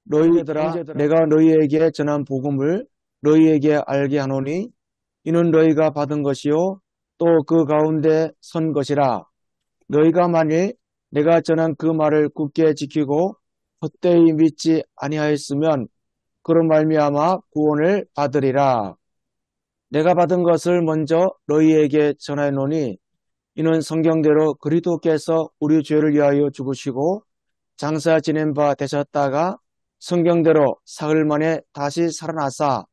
너희 형제들아, 내가 너희에게 전한 복음을 너희에게 알게 하노니 이는 너희가 받은 것이요 또 그 가운데 선 것이라. 너희가 만일 내가 전한 그 말을 굳게 지키고 헛되이 믿지 아니하였으면 그런 말미암아 구원을 받으리라. 내가 받은 것을 먼저 너희에게 전하노니 이는 성경대로 그리스도께서 우리 죄를 위하여 죽으시고 장사 지낸 바 되셨다가 성경대로 사흘 만에 다시 살아나사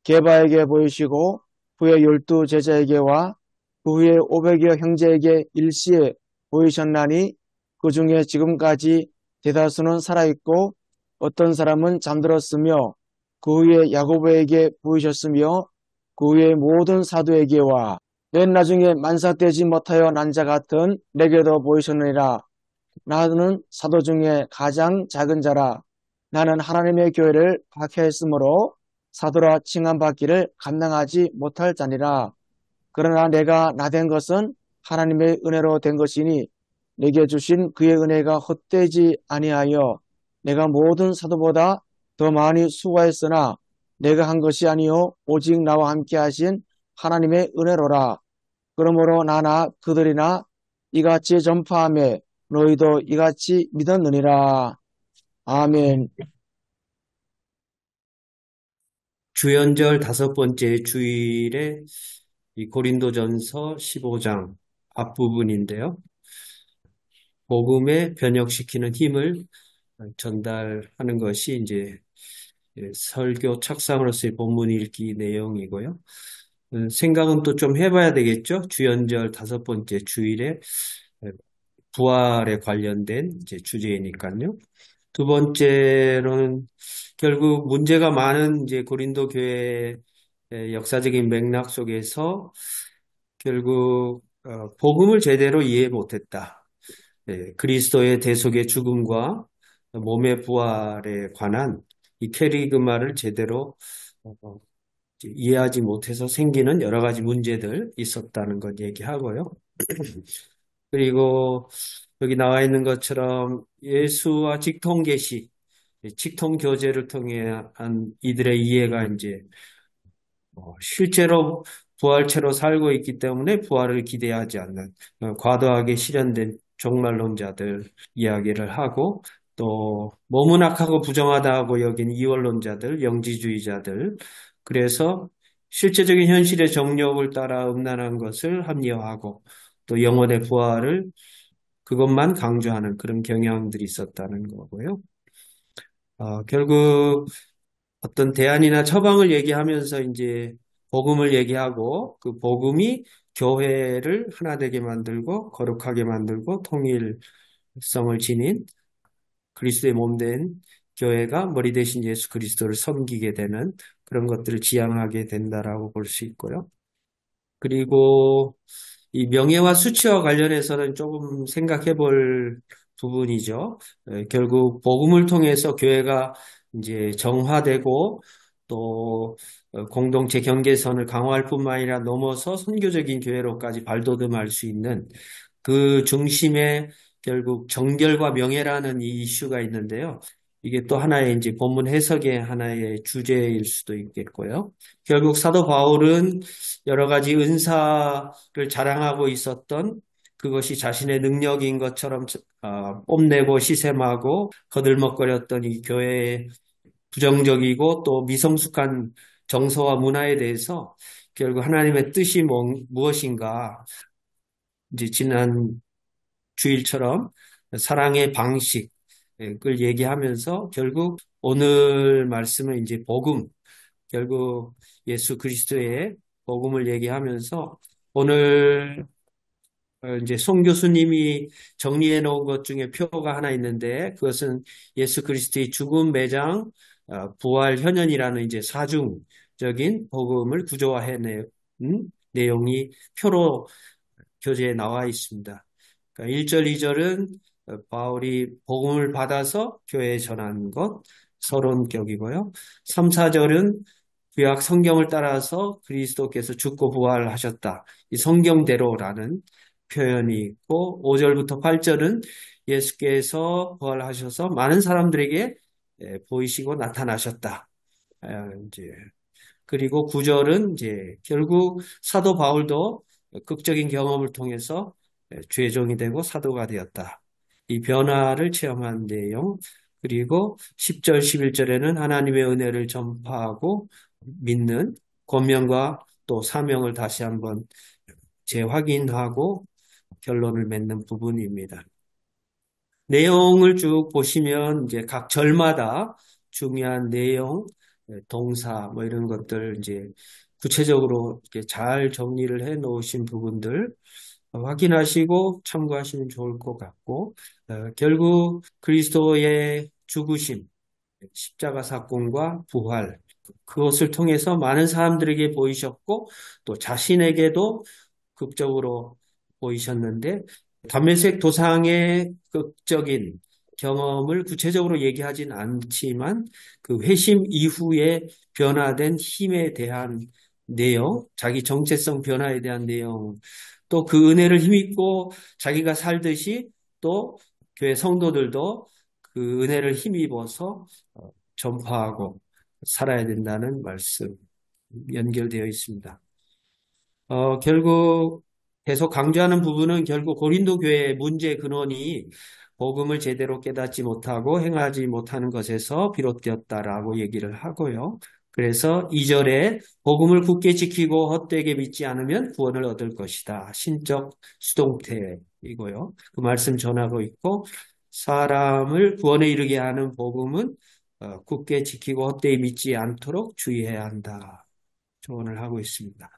게바에게 보이시고 후에 12제자에게와 그 후에 500여 형제에게 일시에 보이셨나니 그 중에 지금까지 대다수는 살아있고 어떤 사람은 잠들었으며 그 후에 야고보에게 보이셨으며 그 후에 모든 사도에게와 맨 나중에 만삭되지 못하여 난 자 같은 내게도 보이셨느니라. 나는 사도 중에 가장 작은 자라. 나는 하나님의 교회를 박해했으므로 사도라 칭함받기를 감당하지 못할 자니라. 그러나 내가 나된 것은 하나님의 은혜로 된 것이니 내게 주신 그의 은혜가 헛되지 아니하여 내가 모든 사도보다 더 많이 수고했으나 내가 한 것이 아니요 오직 나와 함께 하신 하나님의 은혜로라. 그러므로 나나 그들이나 이같이 전파하며 너희도 이같이 믿었느니라. 아멘. 주연절 다섯 번째 주일에 이 고린도전서 15장 앞부분인데요. 복음에 변혁시키는 힘을 전달하는 것이 이제 설교 착상으로서의 본문 읽기 내용이고요. 생각은 또 좀 해봐야 되겠죠. 주연절 다섯 번째 주일에 부활에 관련된 이제 주제니까요. 두 번째로는 결국 문제가 많은 이제 고린도 교회의 역사적인 맥락 속에서 결국 복음을 제대로 이해 못했다. 그리스도의 대속의 죽음과 몸의 부활에 관한 이 캐리그마를 제대로 이해하지 못해서 생기는 여러 가지 문제들 있었다는 것 얘기하고요. 그리고 여기 나와 있는 것처럼 예수와 직통계시, 직통교제를 통해 한 이들의 이해가 이제 실제로 부활체로 살고 있기 때문에 부활을 기대하지 않는 과도하게 실현된 종말론자들 이야기를 하고 또 몸은 악하고 부정하다고 여긴 이원론자들, 영지주의자들 그래서 실제적인 현실의 정욕을 따라 음란한 것을 합리화하고 또 영혼의 부활을 그것만 강조하는 그런 경향들이 있었다는 거고요. 결국 어떤 대안이나 처방을 얘기하면서 이제 복음을 얘기하고 그 복음이 교회를 하나 되게 만들고 거룩하게 만들고 통일성을 지닌 그리스도의 몸된 교회가 머리 대신 예수 그리스도를 섬기게 되는 그런 것들을 지향하게 된다라고 볼 수 있고요. 그리고 이 명예와 수치와 관련해서는 조금 생각해 볼 부분이죠. 결국 복음을 통해서 교회가 이제 정화되고 또 공동체 경계선을 강화할 뿐만 아니라 넘어서 선교적인 교회로까지 발돋움할 수 있는 그 중심에 결국 정결과 명예라는 이 이슈가 있는데요. 이게 또 하나의 이제 본문 해석의 하나의 주제일 수도 있겠고요. 결국 사도 바울은 여러 가지 은사를 자랑하고 있었던 그것이 자신의 능력인 것처럼 뽐내고 시샘하고 거들먹거렸던 이 교회의 부정적이고 또 미성숙한 정서와 문화에 대해서 결국 하나님의 뜻이 무엇인가 이제 지난 주일처럼 사랑의 방식을 얘기하면서 결국 오늘 말씀은 이제 복음, 결국 예수 그리스도의 복음을 얘기하면서 오늘 이제 송 교수님이 정리해 놓은 것 중에 표가 하나 있는데 그것은 예수 그리스도의 죽음, 매장, 부활, 현현이라는 이제 사중적인 복음을 구조화해낸 내용이 표로 교재에 나와 있습니다. 그러니까 1절, 2절은 바울이 복음을 받아서 교회에 전한 것, 서론격이고요. 3, 4절은 구약 성경을 따라서 그리스도께서 죽고 부활하셨다. 이 성경대로라는 표현이 있고 5절부터 8절은 예수께서 부활하셔서 많은 사람들에게 보이시고 나타나셨다. 이제 그리고 9절은 이제 결국 사도 바울도 극적인 경험을 통해서 죄종이 되고 사도가 되었다. 이 변화를 체험한 내용. 그리고 10절, 11절에는 하나님의 은혜를 전파하고 믿는 권면과 또 사명을 다시 한번 재확인하고 결론을 맺는 부분입니다. 내용을 쭉 보시면 이제 각 절마다 중요한 내용, 동사 뭐 이런 것들 이제 구체적으로 이렇게 잘 정리를 해 놓으신 부분들 확인하시고 참고하시면 좋을 것 같고 결국 그리스도의 죽으심, 십자가 사건과 부활 그것을 통해서 많은 사람들에게 보이셨고 또 자신에게도 극적으로 보이셨는데 담메색 도상의 극적인 경험을 구체적으로 얘기하진 않지만 그 회심 이후에 변화된 힘에 대한 내용, 자기 정체성 변화에 대한 내용, 또 그 은혜를 힘입고 자기가 살듯이 또 교회 성도들도 그 은혜를 힘입어서 전파하고 살아야 된다는 말씀 연결되어 있습니다. 결국 계속 강조하는 부분은 결국 고린도 교회의 문제 근원이 복음을 제대로 깨닫지 못하고 행하지 못하는 것에서 비롯되었다라고 얘기를 하고요. 그래서 2절에 복음을 굳게 지키고 헛되게 믿지 않으면 구원을 얻을 것이다. 신적 수동태이고요. 그 말씀 전하고 있고 사람을 구원에 이르게 하는 복음은 굳게 지키고 헛되이 믿지 않도록 주의해야 한다. 조언을 하고 있습니다.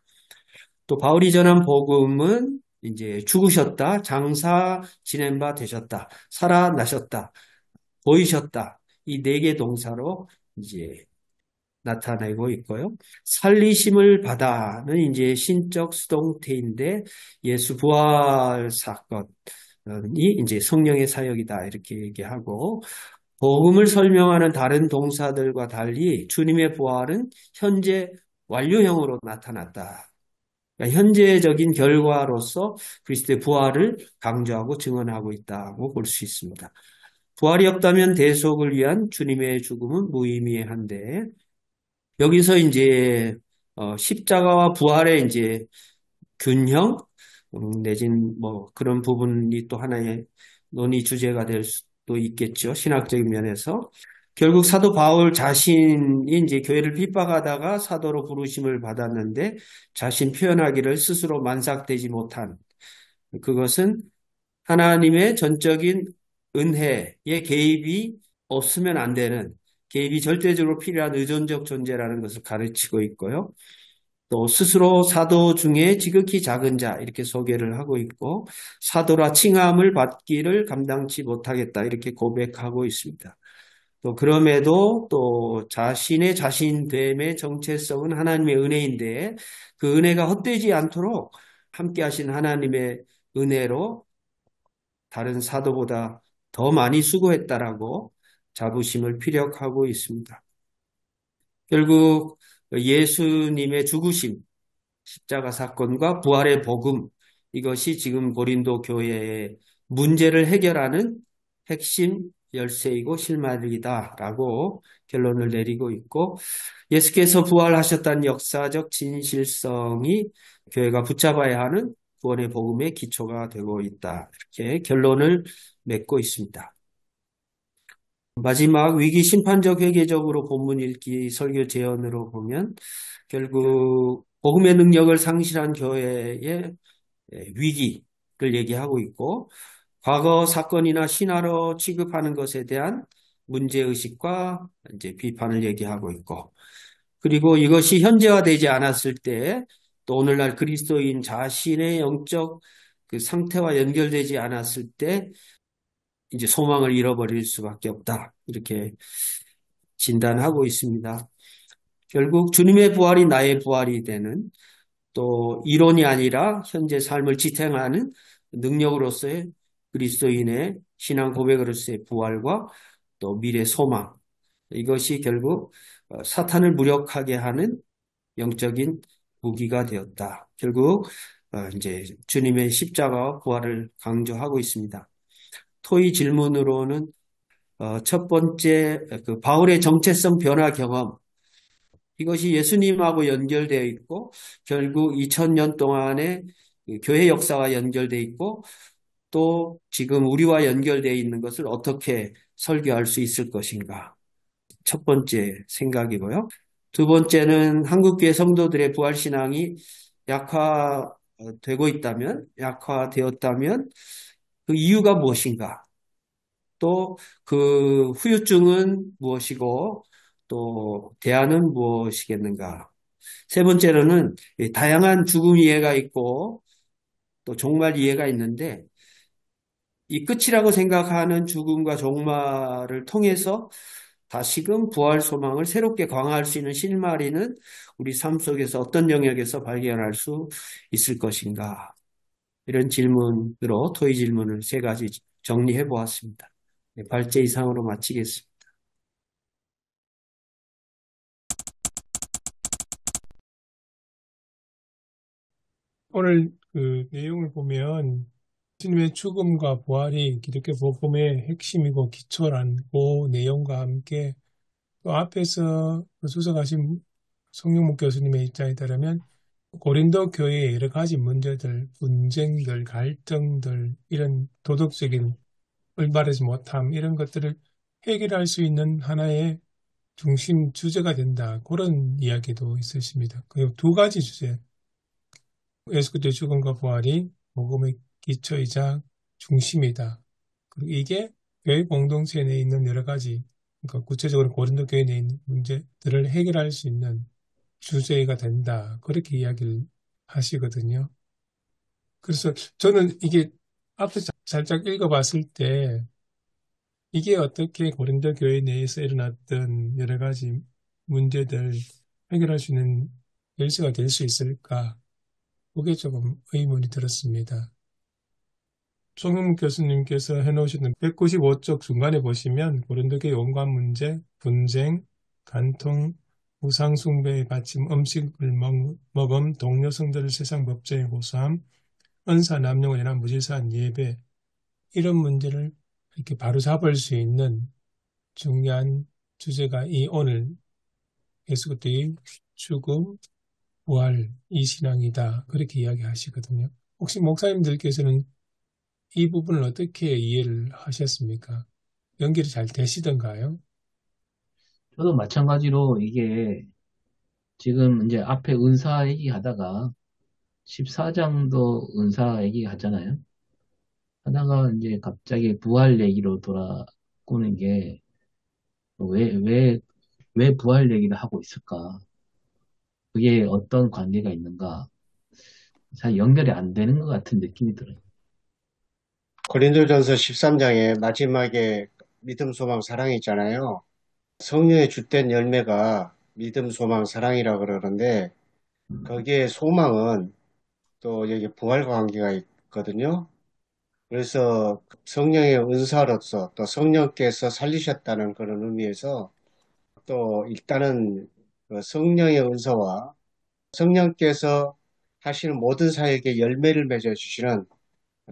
또 바울이 전한 복음은 이제 죽으셨다, 장사 지낸 바 되셨다, 살아나셨다, 보이셨다. 이 네 개 동사로 이제 나타내고 있고요. 살리심을 받아는 이제 신적 수동태인데 예수 부활 사건이 이제 성령의 사역이다 이렇게 얘기하고 복음을 설명하는 다른 동사들과 달리 주님의 부활은 현재 완료형으로 나타났다. 그러니까 현재적인 결과로서 그리스도의 부활을 강조하고 증언하고 있다고 볼 수 있습니다. 부활이 없다면 대속을 위한 주님의 죽음은 무의미한데 여기서 이제 십자가와 부활의 이제 균형 내진 뭐 그런 부분이 또 하나의 논의 주제가 될 수도 있겠죠. 신학적인 면에서. 결국 사도 바울 자신이 이제 교회를 핍박하다가 사도로 부르심을 받았는데 자신 표현하기를 스스로 만삭되지 못한 그것은 하나님의 전적인 은혜의 개입이 없으면 안 되는 개입이 절대적으로 필요한 의존적 존재라는 것을 가르치고 있고요. 또 스스로 사도 중에 지극히 작은 자 이렇게 소개를 하고 있고 사도라 칭함을 받기를 감당치 못하겠다 이렇게 고백하고 있습니다. 또 그럼에도 또 자신의 자신됨의 정체성은 하나님의 은혜인데 그 은혜가 헛되지 않도록 함께 하신 하나님의 은혜로 다른 사도보다 더 많이 수고했다라고 자부심을 피력하고 있습니다. 결국 예수님의 죽으심, 십자가 사건과 부활의 복음 이것이 지금 고린도 교회의 문제를 해결하는 핵심 열쇠이고 실마리다라고 결론을 내리고 있고 예수께서 부활하셨다는 역사적 진실성이 교회가 붙잡아야 하는 구원의 복음의 기초가 되고 있다. 이렇게 결론을 맺고 있습니다. 마지막 위기 심판적 회개적으로 본문 읽기 설교 제언으로 보면 결국 복음의 능력을 상실한 교회의 위기를 얘기하고 있고 과거 사건이나 신화로 취급하는 것에 대한 문제의식과 이제 비판을 얘기하고 있고 그리고 이것이 현재화되지 않았을 때 또 오늘날 그리스도인 자신의 영적 그 상태와 연결되지 않았을 때 이제 소망을 잃어버릴 수밖에 없다. 이렇게 진단하고 있습니다. 결국 주님의 부활이 나의 부활이 되는 또 이론이 아니라 현재 삶을 지탱하는 능력으로서의 그리스도인의 신앙 고백으로서의 부활과 또 미래 소망 이것이 결국 사탄을 무력하게 하는 영적인 무기가 되었다. 결국 이제 주님의 십자가와 부활을 강조하고 있습니다. 토의 질문으로는 첫 번째, 그 바울의 정체성 변화 경험. 이것이 예수님하고 연결되어 있고, 결국 2000년 동안의 그 교회 역사와 연결되어 있고, 또 지금 우리와 연결되어 있는 것을 어떻게 설교할 수 있을 것인가. 첫 번째 생각이고요. 두 번째는 한국교회 성도들의 부활신앙이 약화되고 있다면, 약화되었다면 그 이유가 무엇인가? 또 그 후유증은 무엇이고 또 대안은 무엇이겠는가? 세 번째로는 다양한 죽음 이해가 있고 또 종말 이해가 있는데 이 끝이라고 생각하는 죽음과 종말을 통해서 다시금 부활 소망을 새롭게 강화할 수 있는 실마리는 우리 삶 속에서 어떤 영역에서 발견할 수 있을 것인가? 이런 질문으로 토의 질문을 세 가지 정리해 보았습니다. 네, 발제 이상으로 마치겠습니다. 오늘 그 내용을 보면 예수님의 죽음과 부활이 기독교 복음의 핵심이고 기초란 그 내용과 함께 또 앞에서 수석하신 송영목 교수님의 입장에 따르면 고린도 교회의 여러 가지 문제들, 분쟁들, 갈등들, 이런 도덕적인 올바르지 못함 이런 것들을 해결할 수 있는 하나의 중심 주제가 된다. 그런 이야기도 있으십니다. 그리고 두 가지 주제, 예수 그리스도의 죽음과 부활이 복음의 기초이자 중심이다. 그리고 이게 교회 공동체 내에 있는 여러 가지, 그러니까 구체적으로 고린도 교회 내에 있는 문제들을 해결할 수 있는 주제가 된다. 그렇게 이야기를 하시거든요. 그래서 저는 이게 앞에 살짝 읽어봤을 때 이게 어떻게 고린도 교회 내에서 일어났던 여러 가지 문제들 해결할 수 있는 열쇠가 될 수 있을까? 그게 조금 의문이 들었습니다. 송영 교수님께서 해놓으시는 195쪽 중간에 보시면 고린도교의 온갖 문제, 분쟁, 간통, 우상숭배의 받침, 음식을 먹음, 동료 성도를 세상 법정에 고소함, 은사 남용에 관한 무질서한 예배, 이런 문제를 이렇게 바로잡을 수 있는 중요한 주제가 이 오늘 예수 그리스도의 죽음, 부활, 이 신앙이다. 그렇게 이야기하시거든요. 혹시 목사님들께서는 이 부분을 어떻게 이해를 하셨습니까? 연결이 잘 되시던가요? 저도 마찬가지로 이게 지금 이제 앞에 은사 얘기하다가 14장도 은사 얘기하잖아요. 하다가 이제 갑자기 부활 얘기로 돌아오는 게 왜, 왜, 왜 부활 얘기를 하고 있을까? 그게 어떤 관계가 있는가? 잘 연결이 안 되는 것 같은 느낌이 들어요. 고린도전서 13장에 마지막에 믿음, 소망, 사랑이 있잖아요. 성령의 주된 열매가 믿음, 소망, 사랑이라고 그러는데 거기에 소망은 또 여기 부활과 관계가 있거든요. 그래서 성령의 은사로서 또 성령께서 살리셨다는 그런 의미에서 또 일단은 그 성령의 은사와 성령께서 하시는 모든 사역에 열매를 맺어주시는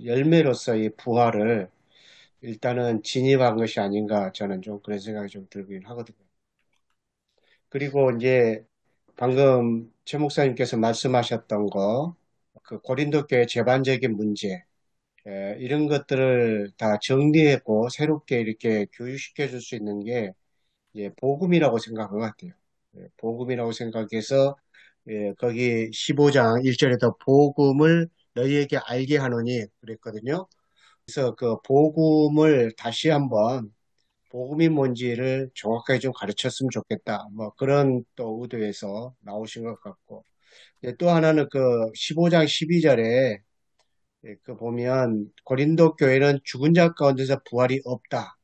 열매로서의 부활을 일단은 진입한 것이 아닌가 저는 좀 그런 생각이 좀 들긴 하거든요. 그리고 이제 방금 최 목사님께서 말씀하셨던 거, 그 고린도 교회 제반적인 문제, 이런 것들을 다 정리하고 새롭게 이렇게 교육시켜 줄 수 있는 게 이제 복음이라고 생각한 것 같아요. 복음이라고 생각해서 거기 15장 1절에도 복음을 너희에게 알게 하노니 그랬거든요. 그래서 그 복음을 다시 한번 복음이 뭔지를 정확하게 좀 가르쳤으면 좋겠다. 뭐 그런 또 의도에서 나오신 것 같고. 또 하나는 그 15장 12절에 그 보면 고린도 교회는 죽은 자 가운데서 부활이 없다.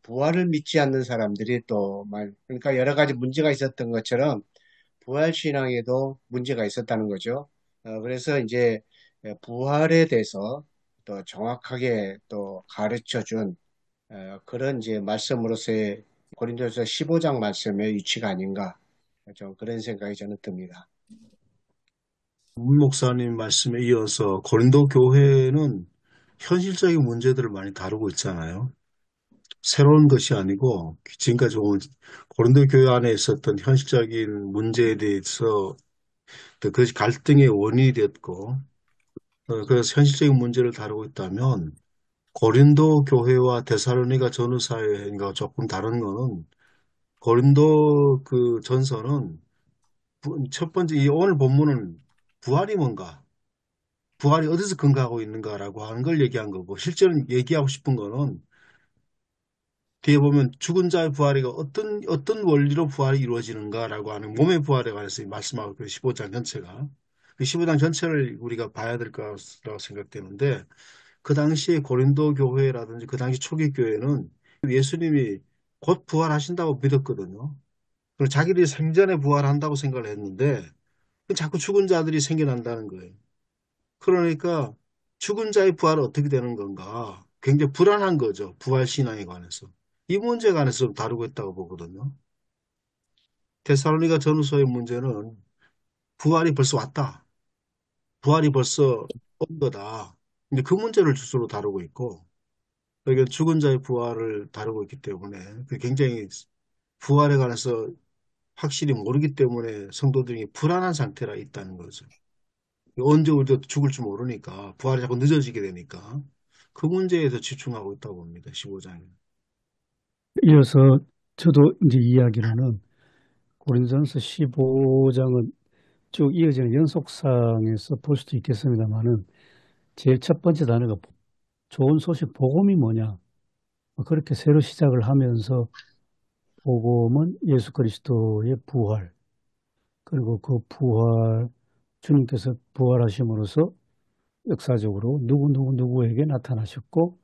부활을 믿지 않는 사람들이 또 그러니까 여러 가지 문제가 있었던 것처럼 부활 신앙에도 문제가 있었다는 거죠. 그래서 이제 부활에 대해서 또 정확하게 또 가르쳐 준 그런 이제 말씀으로서의 고린도서 15장 말씀의 위치가 아닌가 좀 그런 생각이 저는 듭니다. 문 목사님 말씀에 이어서 고린도 교회는 현실적인 문제들을 많이 다루고 있잖아요. 새로운 것이 아니고 지금까지 온 고린도 교회 안에 있었던 현실적인 문제에 대해서 또 그것이 갈등의 원인이 됐고 그래서 현실적인 문제를 다루고 있다면 고린도 교회와 데살로니가 전후사회가 조금 다른 거는 고린도 그 전서는 첫 번째 이 오늘 본문은 부활이 뭔가 부활이 어디서 근거하고 있는가라고 하는 걸 얘기한 거고 실제로 얘기하고 싶은 거는 뒤에 보면 죽은 자의 부활이 어떤 원리로 부활이 이루어지는가라고 하는 몸의 부활에 관해서 말씀하고 그 15장 전체가 그 15장 전체를 우리가 봐야 될 거라고 생각되는데 그 당시에 고린도 교회라든지 그 당시 초기 교회는 예수님이 곧 부활하신다고 믿었거든요. 그리고 자기들이 생전에 부활한다고 생각을 했는데 자꾸 죽은 자들이 생겨난다는 거예요. 그러니까 죽은 자의 부활은 어떻게 되는 건가? 굉장히 불안한 거죠. 부활 신앙에 관해서. 이 문제에 관해서 좀 다루고 있다고 보거든요. 데살로니가 전후서의 문제는 부활이 벌써 왔다. 부활이 벌써 온 거다. 근데 그 문제를 주로 다루고 있고, 여기 죽은 자의 부활을 다루고 있기 때문에 그 굉장히 부활에 관해서 확실히 모르기 때문에 성도들이 불안한 상태라 있다는 거죠. 언제 우리도 죽을지 모르니까 부활이 자꾸 늦어지게 되니까 그 문제에 서 집중하고 있다고 봅니다. 15장에. 이어서 저도 이제 이야기로는 고린도전서 15장은 쭉 이어지는 연속상에서 볼 수도 있겠습니다만은 제일 첫 번째 단어가 좋은 소식, 복음이 뭐냐? 그렇게 새로 시작을 하면서 복음은 예수 그리스도의 부활, 그리고 그 부활, 주님께서 부활하심으로써 역사적으로 누구에게 나타나셨고,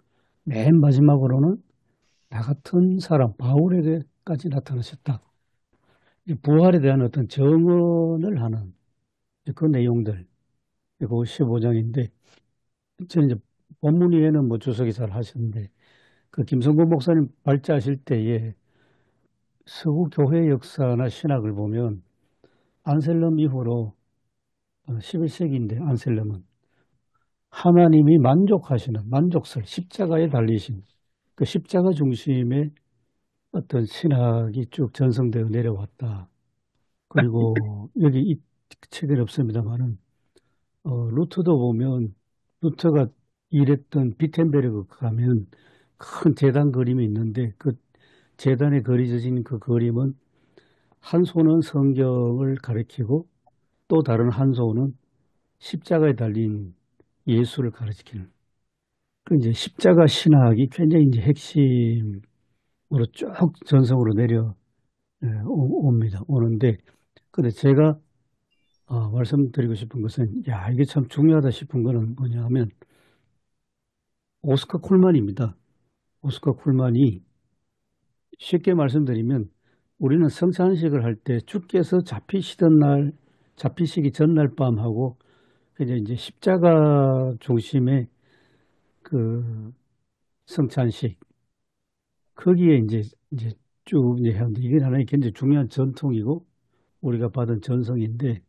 맨 마지막으로는 나 같은 사람, 바울에게까지 나타나셨다. 이 부활에 대한 어떤 정언을 하는 그 내용들, 그 15장인데, 저는 이제 본문 위에는 뭐 주석이 잘 하셨는데, 그 김성국 목사님 발제하실 때에 서구 교회 역사나 신학을 보면 안셀럼 이후로 11세기인데 안셀럼은 하나님이 만족하시는 만족설, 십자가에 달리신 그 십자가 중심의 어떤 신학이 쭉 전성되어 내려왔다. 그리고 여기 이 책에는 없습니다만은 루터도 보면 루터가 일했던 비텐베르그 가면 큰 제단 그림이 있는데 그 제단에 그려진 그 그림은 한 손은 성경을 가리키고 또 다른 한 손은 십자가에 달린 예수를 가리키는 그 이제 십자가 신학이 굉장히 이제 핵심으로 쭉 전성으로 옵니다. 오는데 근데 제가 말씀드리고 싶은 것은 야 이게 참 중요하다 싶은 거는 뭐냐 하면 오스카 쿨만입니다. 오스카 쿨만이 쉽게 말씀드리면 우리는 성찬식을 할 때 주께서 잡히시기 전날 밤하고 이제 십자가 중심의 그 성찬식 거기에 이제 쭉 이제 하는데 이게 하나의 굉장히 중요한 전통이고 우리가 받은 전성인데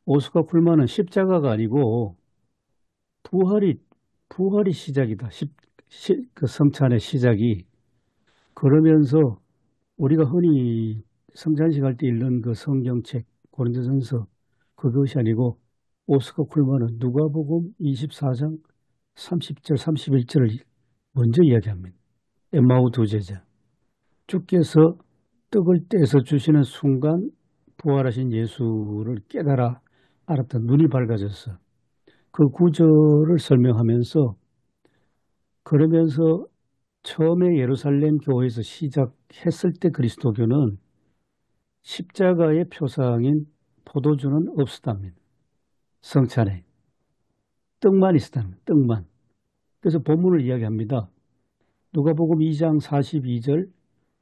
오스카 쿨만은 십자가가 아니고 부활이 시작이다. 그 성찬의 시작이 그러면서 우리가 흔히 성찬식 할 때 읽는 그 성경책 고린도전서 그것이 아니고 오스카 쿨만은 누가복음 24장 30절 31절을 먼저 이야기합니다. 엠마오 두 제자 주께서 떡을 떼서 주시는 순간 부활하신 예수를 깨달아 알았던 눈이 밝아져서 그 구절을 설명하면서 그러면서 처음에 예루살렘 교회에서 시작했을 때 그리스도교는 십자가의 표상인 포도주는 없었답니다. 성찬에 떡만 있었다는 떡만. 그래서 본문을 이야기합니다. 누가복음 2장 42절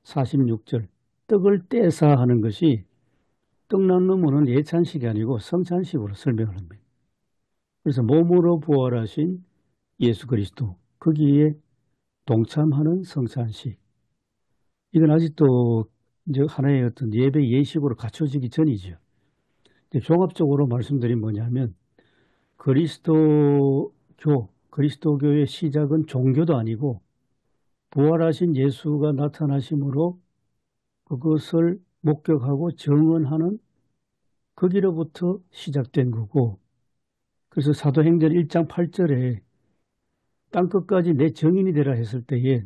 46절 떡을 떼사 하는 것이 떡나무는 예찬식이 아니고 성찬식으로 설명을 합니다. 그래서 몸으로 부활하신 예수 그리스도 거기에 동참하는 성찬식. 이건 아직도 이제 하나의 어떤 예배 예식으로 갖춰지기 전이죠. 종합적으로 말씀드린 뭐냐면 그리스도교의 시작은 종교도 아니고 부활하신 예수가 나타나심으로 그것을 목격하고 증언하는 거기로부터 시작된 거고, 그래서 사도행전 1장 8절에 땅끝까지 내 증인이 되라 했을 때에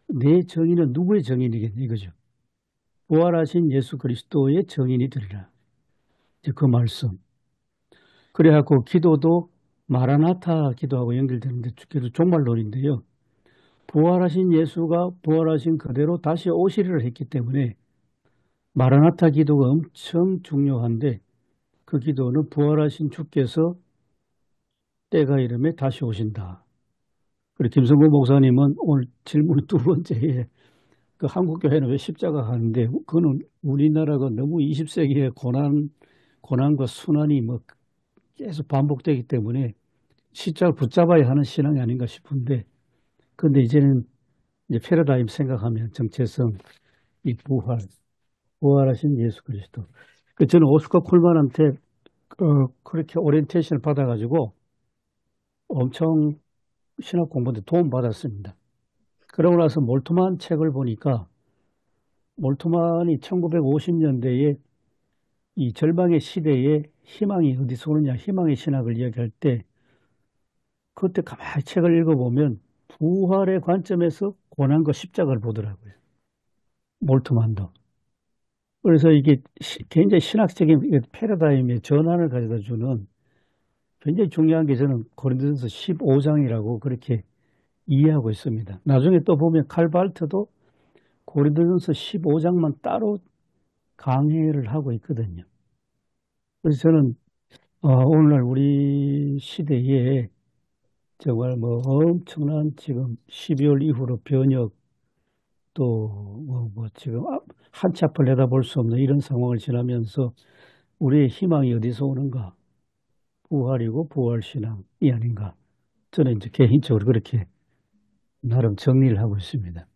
내 증인은 누구의 증인이겠냐 이거죠. 부활하신 예수 그리스도의 증인이 되리라. 이제 그 말씀. 그래갖고 기도도 마라나타 기도하고 연결되는데 기도 종말론인데요. 부활하신 예수가 부활하신 그대로 다시 오시리라 했기 때문에 마라나타 기도가 엄청 중요한데 그 기도는 부활하신 주께서 때가 이름에 다시 오신다. 그리고 김성구 목사님은 오늘 질문 두 번째에 그 한국교회는 왜 십자가 하는데 그거는 우리나라가 너무 20세기의 고난과 순환이 뭐 계속 반복되기 때문에 십자가를 붙잡아야 하는 신앙이 아닌가 싶은데 근데 이제는 이제 패러다임 생각하면 정체성, 이 부활하신 예수 그리스도. 저는 오스카 콜만한테 그렇게 오리엔테이션을 받아가지고 엄청 신학 공부에 도움 받았습니다. 그러고 나서 몰트만 책을 보니까 몰트만이 1950년대에 이 절망의 시대에 희망이 어디서 오느냐 희망의 신학을 이야기할 때 그때 가만히 책을 읽어보면 부활의 관점에서 고난과 십자가를 보더라고요. 몰트만도. 그래서 이게 굉장히 신학적인 패러다임의 전환을 가져다 주는 굉장히 중요한 게 저는 고린도전서 15장이라고 그렇게 이해하고 있습니다. 나중에 또 보면 칼발트도 고린도전서 15장만 따로 강해를 하고 있거든요. 그래서 저는 오늘날 우리 시대에 정말 뭐 엄청난 지금 12월 이후로 변혁 또 뭐 지금 한 치 앞을 내다볼 수 없는 이런 상황을 지나면서 우리의 희망이 어디서 오는가? 부활이고 부활신앙이 아닌가? 저는 이제 개인적으로 그렇게 나름 정리를 하고 있습니다.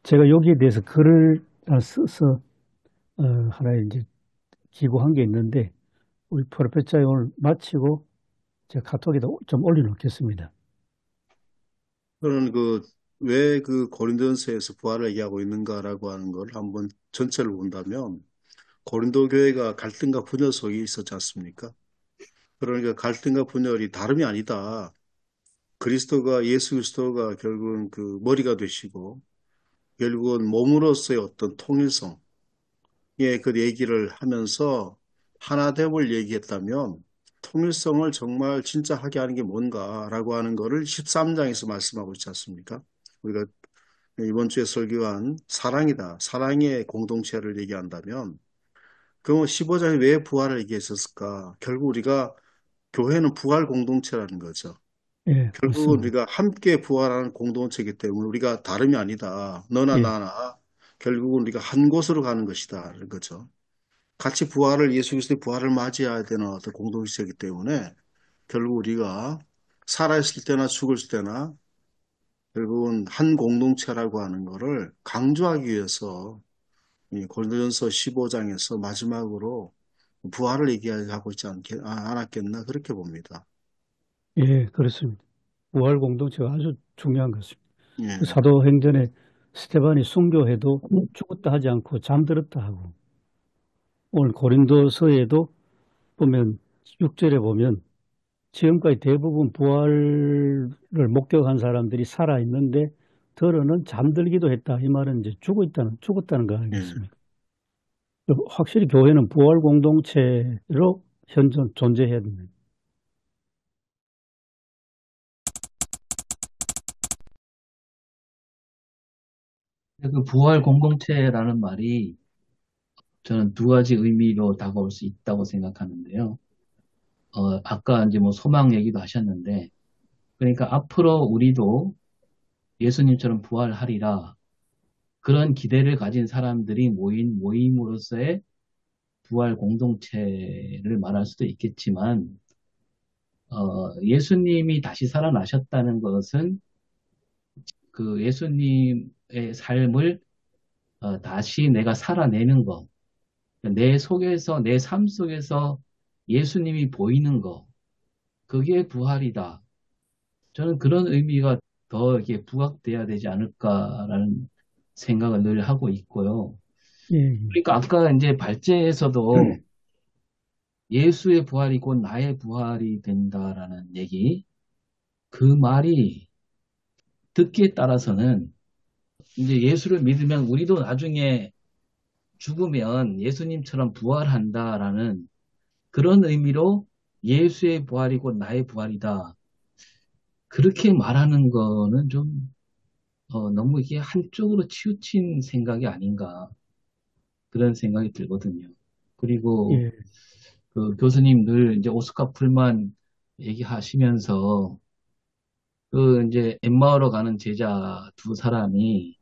제가 여기에 대해서 글을 써서 하나 이제 기고한 게 있는데 우리 프로페서에 오늘 마치고 제가 카톡에다 좀 올려놓겠습니다. 저는 왜 고린도전서에서 부활을 얘기하고 있는가라고 하는 걸 한번 전체를 본다면 고린도 교회가 갈등과 분열 속에 있었지 않습니까? 그러니까 갈등과 분열이 다름이 아니다. 예수 그리스도가 결국은 그 머리가 되시고 결국은 몸으로서의 어떤 통일성의 그 얘기를 하면서 하나됨을 얘기했다면 통일성을 정말 진짜 하게 하는 게 뭔가라고 하는 거를 13장에서 말씀하고 있지 않습니까? 우리가 이번 주에 설교한 사랑이다. 사랑의 공동체를 얘기한다면 그럼 15장에 왜 부활을 얘기했었을까? 결국 우리가 교회는 부활 공동체라는 거죠. 예, 결국은 맞습니다. 우리가 함께 부활하는 공동체이기 때문에 우리가 다름이 아니다. 너나 예, 나나 결국은 우리가 한 곳으로 가는 것이다. 그런 거죠. 같이 예수 그리스도의 부활을 맞이해야 되는 어떤 공동체이기 때문에 결국 우리가 살아있을 때나 죽을 때나 결국은 한 공동체라고 하는 것을 강조하기 위해서 이 고린도전서 15장에서 마지막으로 부활을 얘기하고 있지 않았겠나 그렇게 봅니다. 예, 그렇습니다. 부활 공동체가 아주 중요한 것입니다. 예. 사도행전에 스테반이 순교해도 죽었다 하지 않고 잠들었다 하고 오늘 고린도서에도 보면 6절에 보면 지금까지 대부분 부활을 목격한 사람들이 살아있는데 더러는 잠들기도 했다. 이 말은 이제 죽었다는 거 아니겠습니까? 확실히 교회는 부활 공동체로 현존 존재해야 됩니다. 그 부활 공동체라는 말이 저는 두 가지 의미로 다가올 수 있다고 생각하는데요. 아까 이제 뭐 소망 얘기도 하셨는데, 그러니까 앞으로 우리도 예수님처럼 부활하리라. 그런 기대를 가진 사람들이 모인 모임으로서의 부활 공동체를 말할 수도 있겠지만, 예수님이 다시 살아나셨다는 것은 그 예수님의 삶을 다시 내가 살아내는 것, 내 속에서, 내 삶 속에서 예수님이 보이는 것, 그게 부활이다. 저는 그런 의미가 더 이게 부각돼야 되지 않을까라는 생각을 늘 하고 있고요. 예, 그러니까 아까 이제 발제에서도 예수의 부활이 곧 나의 부활이 된다라는 얘기, 그 말이 듣기에 따라서는 이제 예수를 믿으면 우리도 나중에 죽으면 예수님처럼 부활한다라는 그런 의미로 예수의 부활이 곧 나의 부활이다. 그렇게 말하는 거는 좀 너무 이게 한쪽으로 치우친 생각이 아닌가 그런 생각이 들거든요. 그리고 예, 그 교수님 늘 이제 오스카 풀만 얘기하시면서 그 이제 엠마오로 가는 제자 두 사람이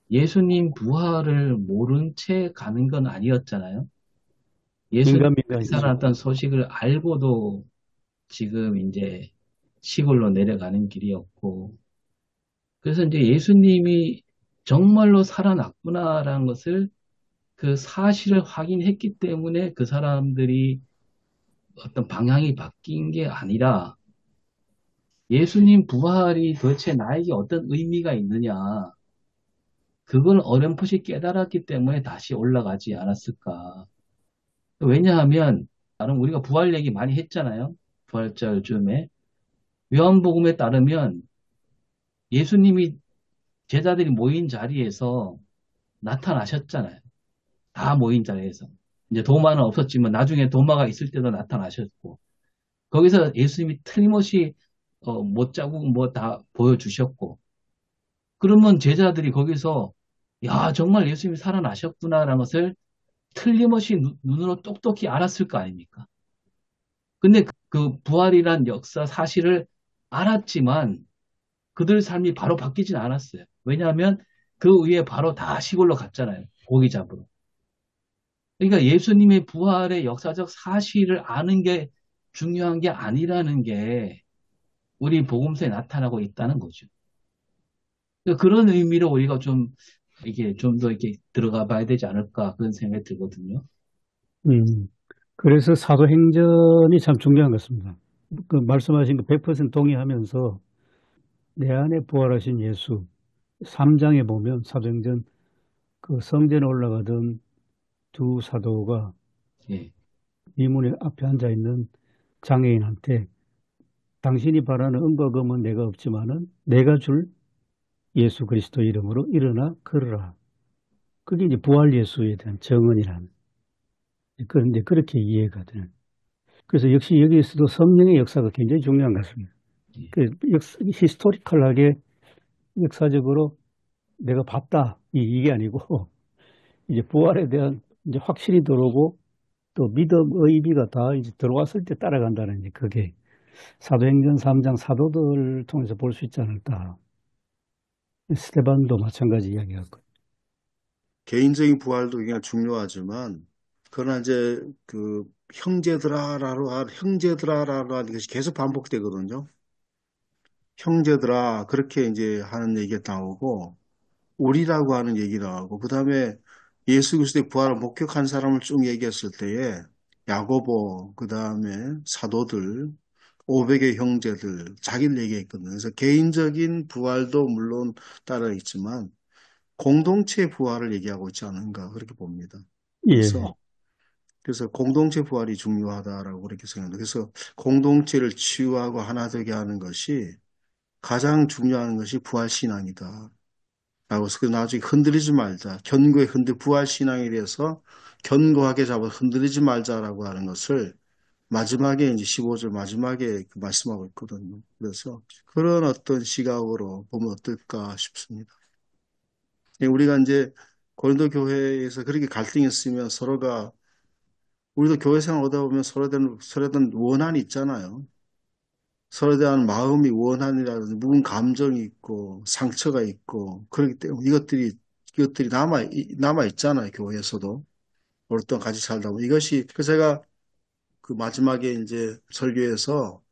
예수님 부활을 모른 채 가는 건 아니었잖아요. 예수님이 민간이죠. 살아났다는 소식을 알고도 지금 이제 시골로 내려가는 길이었고, 그래서 이제 예수님이 정말로 살아났구나라는 것을 그 사실을 확인했기 때문에 그 사람들이 어떤 방향이 바뀐 게 아니라 예수님 부활이 도대체 나에게 어떤 의미가 있느냐, 그걸 어렴풋이 깨달았기 때문에 다시 올라가지 않았을까. 왜냐하면, 나름 우리가 부활 얘기 많이 했잖아요. 부활절쯤에. 요한복음에 따르면 예수님이 제자들이 모인 자리에서 나타나셨잖아요. 다 모인 자리에서. 이제 도마는 없었지만 나중에 도마가 있을 때도 나타나셨고. 거기서 예수님이 틀림없이 못자국 뭐 다 보여주셨고. 그러면 제자들이 거기서 야, 정말 예수님이 살아나셨구나라는 것을 틀림없이 눈으로 똑똑히 알았을 거 아닙니까? 근데 그 부활이란 역사 사실을 알았지만 그들 삶이 바로 바뀌진 않았어요. 왜냐하면 그 위에 바로 다 시골로 갔잖아요. 고기 잡으러. 그러니까 예수님의 부활의 역사적 사실을 아는 게 중요한 게 아니라는 게 우리 복음서에 나타나고 있다는 거죠. 그러니까 그런 의미로 우리가 좀 이게 좀 더 이렇게 들어가 봐야 되지 않을까 그런 생각이 들거든요. 그래서 사도행전이 참 중요한 것 같습니다. 그 말씀하신 거 100% 동의하면서 내 안에 부활하신 예수 3장에 보면 사도행전 그 성전에 올라가던 두 사도가 예, 미문에 앞에 앉아 있는 장애인한테 당신이 바라는 은과 금은 내가 없지만은 내가 줄 예수 그리스도 이름으로 일어나 걸으라. 그게 이제 부활 예수에 대한 정언이라는. 그런데 그렇게 이해가 되는. 그래서 역시 여기에서도 성령의 역사가 굉장히 중요한 것 같습니다. 예, 그 히스토리컬하게 역사적으로 내가 봤다 이게 아니고 이제 부활에 대한 이제 확신이 들어오고 또 믿음의 의미가 다 이제 들어왔을 때 따라간다는 이제 그게 사도행전 3장 사도들을 통해서 볼 수 있지 않을까. 스테반도 마찬가지 이야기하고. 개인적인 부활도 굉장히 중요하지만, 그러나 이제 그 형제들아라고 하는 것이 계속 반복되거든요. 형제들아, 그렇게 이제 하는 얘기가 나오고, 우리라고 하는 얘기 나오고, 그 다음에 예수 그리스도의 부활을 목격한 사람을 쭉 얘기했을 때에 야고보, 그 다음에 사도들, 500의 형제들, 자기를 얘기했거든요. 그래서 개인적인 부활도 물론 따라 있지만 공동체 부활을 얘기하고 있지 않은가 그렇게 봅니다. 예, 그래서 공동체 부활이 중요하다라고 그렇게 생각합니다. 그래서 공동체를 치유하고 하나 되게 하는 것이 가장 중요한 것이 부활 신앙이다. 라고 해서 나중에 흔들리지 말자. 견고히 부활 신앙에 대해서 견고하게 잡아 흔들리지 말자라고 하는 것을 마지막에 이제 15절 마지막에 말씀하고 있거든요. 그래서 그런 어떤 시각으로 보면 어떨까 싶습니다. 우리가 이제 고린도 교회에서 그렇게 갈등이 있으면 서로가 우리도 교회 생활 하다 보면 서로에 대한 원한이 있잖아요. 서로에 대한 마음이 원한이라든지 묵은 감정이 있고 상처가 있고 그렇기 때문에 이것들이 남아 있잖아요. 교회에서도 오랫동안 같이 살다 보면 이것이 그래서 제가 그 마지막에 이제 설교에서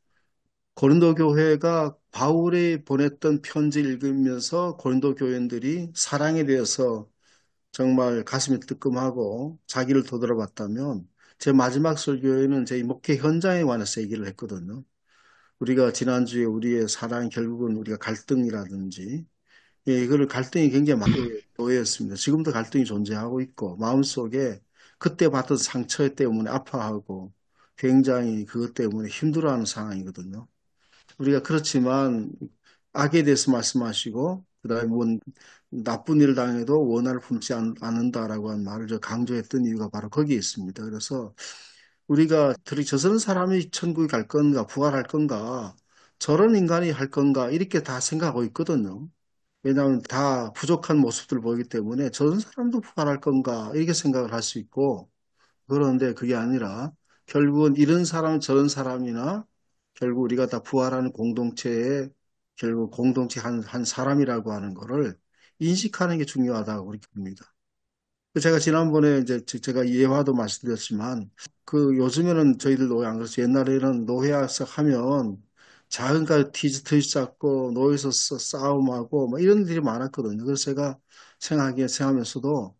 고린도 교회가 바울이 보냈던 편지를 읽으면서 고린도 교인들이 사랑에 대해서 정말 가슴이 뜨끔하고 자기를 되돌아봤다면 제 마지막 설교에는 제 목회 현장에 관해서 얘기를 했거든요. 우리가 지난주에 우리의 사랑 결국은 우리가 갈등이라든지 예, 이거를 갈등이 굉장히 많이 놓였습니다. 지금도 갈등이 존재하고 있고 마음속에 그때 받은 상처 때문에 아파하고 굉장히 그것 때문에 힘들어하는 상황이거든요. 우리가 그렇지만 악에 대해서 말씀하시고 그다음에 뭐 나쁜 일을 당해도 원한을 품지 않는다라고 한 말을 저 강조했던 이유가 바로 거기에 있습니다. 그래서 우리가 저런 사람이 천국에 갈 건가 부활할 건가 저런 인간이 할 건가 이렇게 다 생각하고 있거든요. 왜냐하면 다 부족한 모습들을 보이기 때문에 저런 사람도 부활할 건가 이렇게 생각을 할 수 있고 그런데 그게 아니라 결국은 이런 사람 저런 사람이나 결국 우리가 다 부활하는 공동체의 결국 공동체 한 사람이라고 하는 거를 인식하는 게 중요하다고 그렇게 봅니다. 제가 지난번에 이제 제가 예화도 말씀드렸지만 그 요즘에는 저희들 노예 안 그렇죠. 옛날에는 노예학습 하면 작은 가 티즈 잡고 노예에서 싸움하고 뭐 이런 일이 많았거든요. 그래서 제가 생각하면서도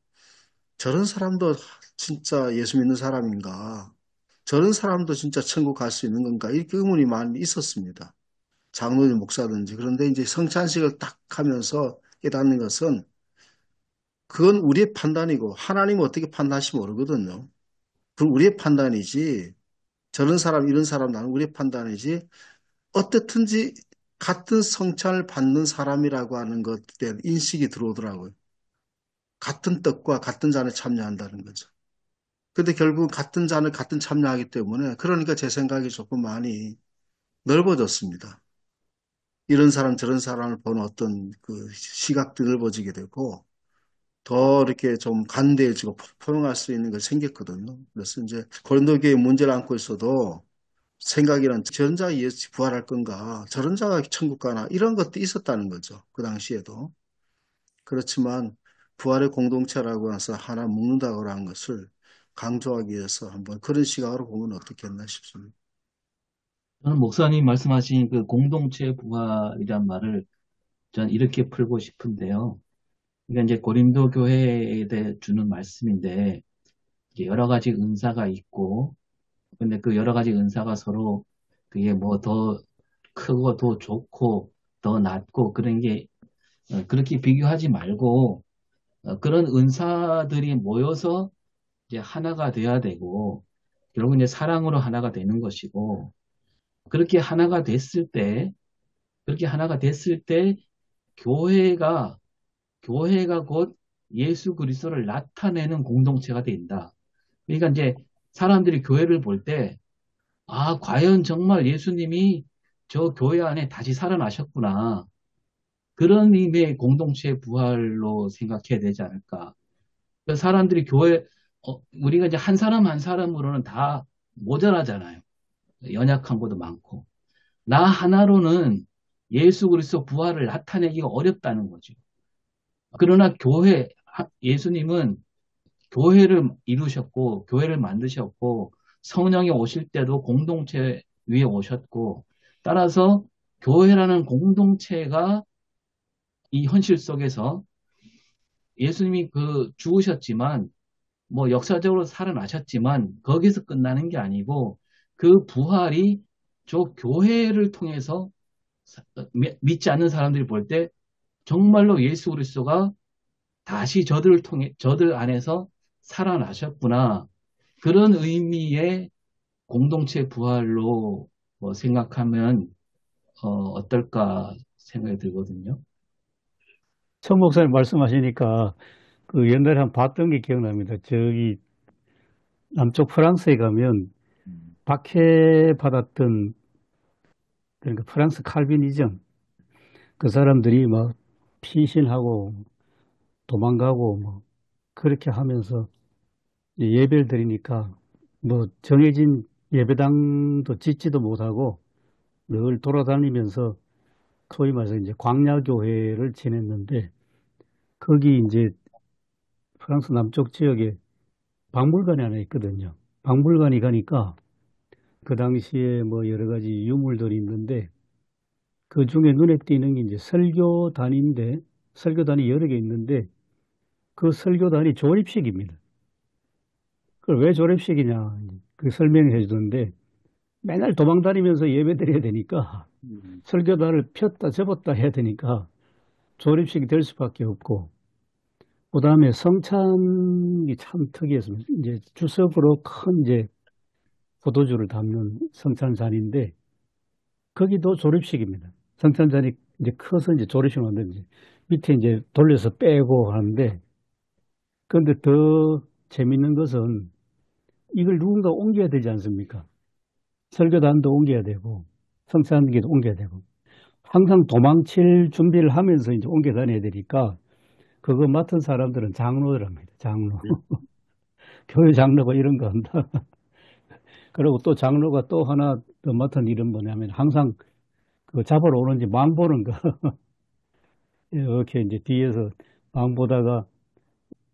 저런 사람도 진짜 예수 믿는 사람인가? 저런 사람도 진짜 천국 갈 수 있는 건가? 이렇게 의문이 많이 있었습니다. 장로님 목사든지. 그런데 이제 성찬식을 딱 하면서 깨닫는 것은 그건 우리의 판단이고 하나님은 어떻게 판단하실지 모르거든요. 그건 우리의 판단이지. 저런 사람, 이런 사람 나는 우리의 판단이지. 어떻든지 같은 성찬을 받는 사람이라고 하는 것에 대한 인식이 들어오더라고요. 같은 떡과 같은 잔에 참여한다는 거죠. 근데 결국 같은 잔을 같은 참여하기 때문에 그러니까 제 생각이 조금 많이 넓어졌습니다. 이런 사람 저런 사람을 보는 어떤 그 시각도 넓어지게 되고 더 이렇게 좀 간대해지고 포용할 수 있는 게 생겼거든요. 그래서 이제 고린도 교회 문제를 안고 있어도 생각이란 저런 자가 예수 부활할 건가 저런 자가 천국 가나 이런 것도 있었다는 거죠. 그 당시에도. 그렇지만 부활의 공동체라고 해서 하나 묶는다고 하는 것을 강조하기 위해서 한번 그런 시각으로 보면 어떻겠나 싶습니다. 저는 목사님 말씀하신 그 공동체 부활이란 말을 전 이렇게 풀고 싶은데요. 그러니까 이제 고린도 교회에 대해 주는 말씀인데 이제 여러 가지 은사가 있고 근데 그 여러 가지 은사가 서로 그게 뭐 더 크고 더 좋고 더 낫고 그런 게 그렇게 비교하지 말고 그런 은사들이 모여서 이제 하나가 돼야 되고 결국 이제 사랑으로 하나가 되는 것이고 그렇게 하나가 됐을 때 그렇게 하나가 됐을 때 교회가 교회가 곧 예수 그리스도를 나타내는 공동체가 된다. 그러니까 이제 사람들이 교회를 볼 때, 아, 과연 정말 예수님이 저 교회 안에 다시 살아나셨구나. 그런 의미의 공동체 부활로 생각해야 되지 않을까. 그래서 사람들이 교회, 우리가 이제 한 사람 한 사람으로는 다 모자라잖아요. 연약한 것도 많고. 나 하나로는 예수 그리스도 부활을 나타내기가 어렵다는 거죠. 그러나 예수님은 교회를 이루셨고, 교회를 만드셨고, 성령이 오실 때도 공동체 위에 오셨고, 따라서 교회라는 공동체가 이 현실 속에서 예수님이 죽으셨지만, 뭐 역사적으로 살아나셨지만, 거기서 끝나는 게 아니고, 그 부활이 저 교회를 통해서 믿지 않는 사람들이 볼 때, 정말로 예수 그리스도가 다시 저들 안에서 살아나셨구나. 그런 의미의 공동체 부활로 생각하면 어떨까 생각이 들거든요. 천 목사님 말씀하시니까 그 옛날에 한 봤던 게 기억납니다. 저기 남쪽 프랑스에 가면 박해받았던 그러니까 프랑스 칼빈이즘 그 사람들이 막 피신하고 도망가고 뭐 그렇게 하면서 예배를 드리니까 뭐 정해진 예배당도 짓지도 못하고 늘 돌아다니면서 소위 말해서 이제 광야교회를 지냈는데 거기 이제 프랑스 남쪽 지역에 박물관이 하나 있거든요. 박물관이 가니까 그 당시에 뭐 여러 가지 유물들이 있는데 그 중에 눈에 띄는 게 이제 설교단인데 설교단이 여러 개 있는데 그 설교단이 조립식입니다. 그걸 왜 조립식이냐 그 설명해 주던데 맨날 도망다니면서 예배드려야 되니까 음. 설교단을 폈다 접었다 해야 되니까 조립식이 될 수밖에 없고, 그 다음에 성찬이 참 특이했습니다. 이제 주석으로 큰 이제 포도주를 담는 성찬잔인데 거기도 조립식입니다. 성찬잔이 이제 커서 이제 조립식 만드는지 밑에 이제 돌려서 빼고 하는데, 그런데 더 재밌는 것은 이걸 누군가 옮겨야 되지 않습니까? 설교단도 옮겨야 되고 성찬기도 옮겨야 되고 항상 도망칠 준비를 하면서 이제 옮겨 다녀야 되니까 그거 맡은 사람들은 장로들합니다. 장로. 교회 장로가 이런 거 한다. 그리고 또 장로가 또 하나 더 맡은 일은 뭐냐면 항상 그 잡으러 오는지 망 보는 거. 이렇게 이제 뒤에서 망 보다가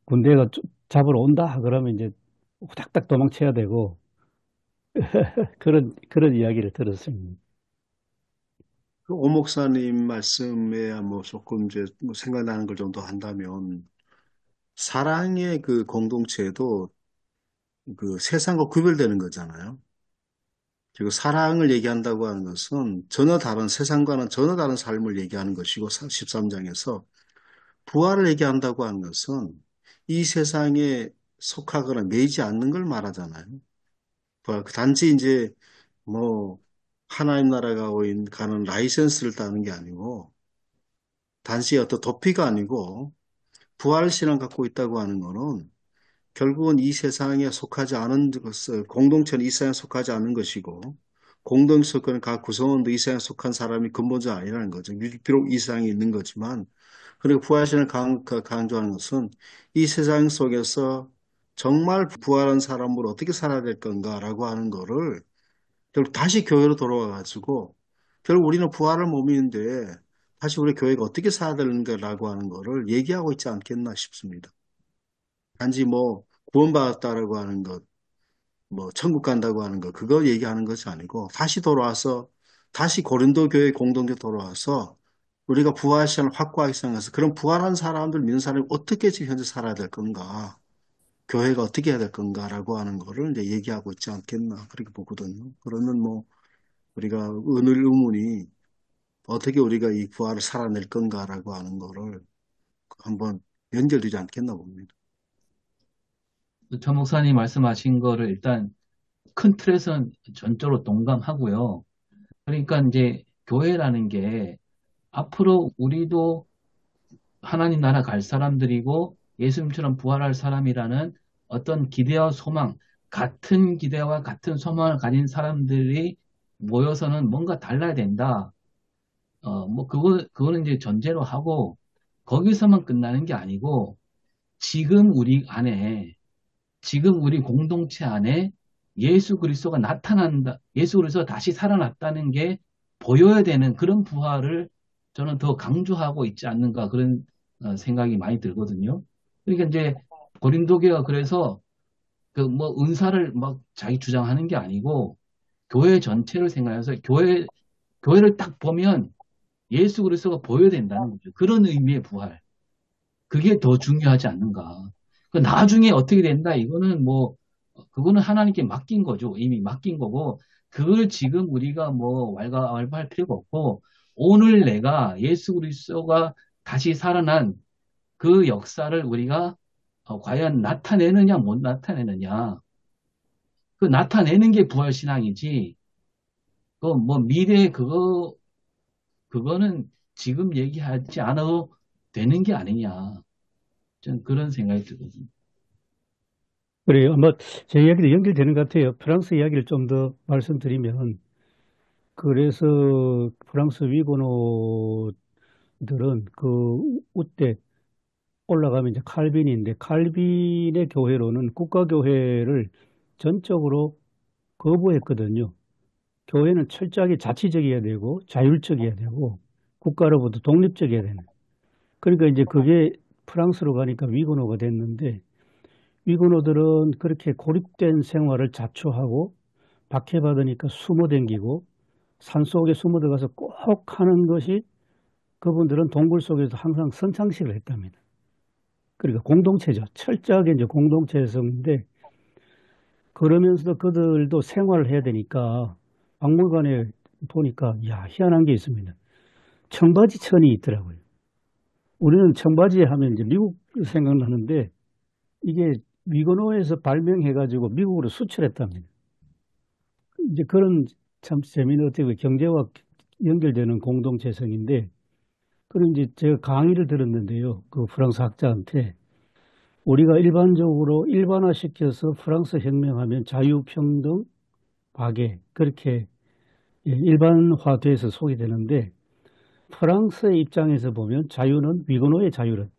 군대가 잡으러 온다 그러면 이제 후닥닥 도망쳐야 되고 그런 이야기를 들었습니다. 그 오 목사님 말씀에 뭐 조금 이제 뭐 생각나는 걸 정도 한다면 사랑의 그 공동체도 그 세상과 구별되는 거잖아요. 그리고 사랑을 얘기한다고 하는 것은 전혀 다른 세상과는 전혀 다른 삶을 얘기하는 것이고 13장에서 부활을 얘기한다고 하는 것은 이 세상에 속하거나 매이지 않는 걸 말하잖아요. 단지 이제 뭐 하나님 나라가 가는 라이센스를 따는 게 아니고 단지 어떤 도피가 아니고 부활신앙 갖고 있다고 하는 거는 결국은 이 세상에 속하지 않은 것을 공동체는 이 세상에 속하지 않은 것이고 공동체는 각 구성원도 이 세상에 속한 사람이 근본적으로 아니라는 거죠. 비록 이 세상에 있는 거지만 그리고 부활신을 강조하는 것은 이 세상 속에서 정말 부활한 사람으로 어떻게 살아야 될 건가라고 하는 거를 결국 다시 교회로 돌아와 가지고 결국 우리는 부활을 몸인데 다시 우리 교회가 어떻게 살아야 되는가라고 하는 거를 얘기하고 있지 않겠나 싶습니다. 단지 뭐 구원받았다라고 하는 것, 뭐 천국 간다고 하는 것, 그거 얘기하는 것이 아니고 다시 돌아와서 다시 고린도 교회 공동체 돌아와서 우리가 부활 시간을 확고하게 생각해서 그런 부활한 사람들, 믿는 사람이 어떻게 지금 현재 살아야 될 건가, 교회가 어떻게 해야 될 건가라고 하는 거를 이제 얘기하고 있지 않겠나 그렇게 보거든요. 그러면 뭐 우리가 의문이 어떻게 우리가 이 부활을 살아낼 건가라고 하는 거를 한번 연결되지 않겠나 봅니다. 저 목사님 말씀하신 거를 일단 큰 틀에서는 전적으로 동감하고요. 그러니까 이제 교회라는 게 앞으로 우리도 하나님 나라 갈 사람들이고 예수님처럼 부활할 사람이라는 어떤 기대와 소망, 같은 기대와 같은 소망을 가진 사람들이 모여서는 뭔가 달라야 된다. 뭐 그거는 이제 전제로 하고 거기서만 끝나는 게 아니고 지금 우리 안에 지금 우리 공동체 안에 예수 그리스도가 나타난다. 예수 그리스도가 다시 살아났다는 게 보여야 되는 그런 부활을 저는 더 강조하고 있지 않는가 그런 생각이 많이 들거든요. 그러니까 이제 고린도 교회가 그래서 그 뭐 은사를 막 자기 주장하는 게 아니고 교회 전체를 생각해서 교회를 딱 보면 예수 그리스도가 보여야 된다는 거죠. 그런 의미의 부활. 그게 더 중요하지 않는가. 그 나중에 어떻게 된다, 이거는 뭐, 그거는 하나님께 맡긴 거죠. 이미 맡긴 거고, 그걸 지금 우리가 뭐, 왈가왈부할 필요가 없고, 오늘 내가 예수 그리스도가 다시 살아난 그 역사를 우리가 과연 나타내느냐, 못 나타내느냐. 그 나타내는 게 부활신앙이지, 그 뭐, 그거는 지금 얘기하지 않아도 되는 게 아니냐. 저는 그런 생각이 들거든요. 그래요. 아마 제 이야기도 연결되는 것 같아요. 프랑스 이야기를 좀 더 말씀드리면, 그래서 프랑스 위고노들은 그 우때 올라가면 이제 칼빈인데, 칼빈의 교회로는 국가교회를 전적으로 거부했거든요. 교회는 철저하게 자치적이어야 되고 자율적이어야 되고 국가로부터 독립적이어야 되는. 그러니까 이제 그게 프랑스로 가니까 위고노가 됐는데, 위고노들은 그렇게 고립된 생활을 자초하고 박해받으니까 숨어 댕기고 산속에 숨어 들어가서 꼭 하는 것이, 그분들은 동굴 속에서 항상 선창식을 했답니다. 그러니까 공동체죠. 철저하게 이제 공동체성인데, 그러면서도 그들도 생활을 해야 되니까 박물관에 보니까 야 희한한 게 있습니다. 청바지 천이 있더라고요. 우리는 청바지 하면 이제 미국 생각나는데 이게 위건호에서 발명해가지고 미국으로 수출했답니다. 이제 그런 참 재미있는 어떻게 보면 경제와 연결되는 공동체성인데 그럼 이제 제가 강의를 들었는데요. 그 프랑스 학자한테 우리가 일반적으로 일반화시켜서 프랑스 혁명하면 자유평등, 박애 그렇게 일반화돼서 소개되는데 프랑스의 입장에서 보면 자유는 위건호의 자유는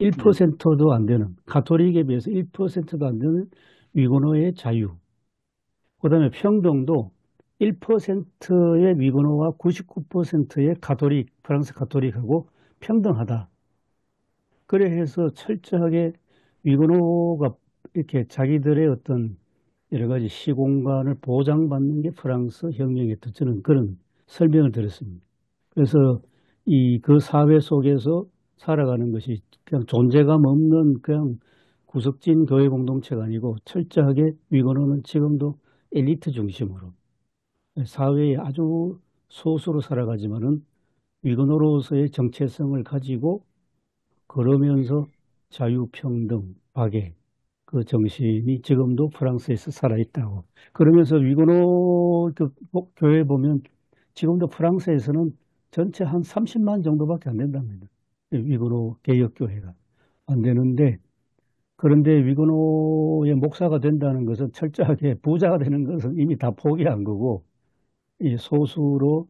1%도 안 되는 가톨릭에 비해서 1%도 안 되는 위건호의 자유. 그다음에 평등도 1%의 위건호와 99%의 가톨릭 프랑스 가톨릭하고 평등하다. 그래 해서 철저하게 위건호가 이렇게 자기들의 어떤 여러 가지 시공간을 보장받는 게 프랑스 혁명이었다. 저는 그런 설명을 들었습니다. 그래서 그 사회 속에서 살아가는 것이 그냥 존재감 없는 그냥 구석진 교회 공동체가 아니고 철저하게 위건호는 지금도 엘리트 중심으로 사회에 아주 소수로 살아가지만은 위건호로서의 정체성을 가지고 그러면서 자유평등, 박애 그 정신이 지금도 프랑스에서 살아있다고. 그러면서 위건호 교회 보면 지금도 프랑스에서는 전체 한 30만 정도밖에 안 된답니다. 위건호 개혁교회가 안 되는데 그런데 위건호의 목사가 된다는 것은 철저하게 부자가 되는 것은 이미 다 포기한 거고 이 소수로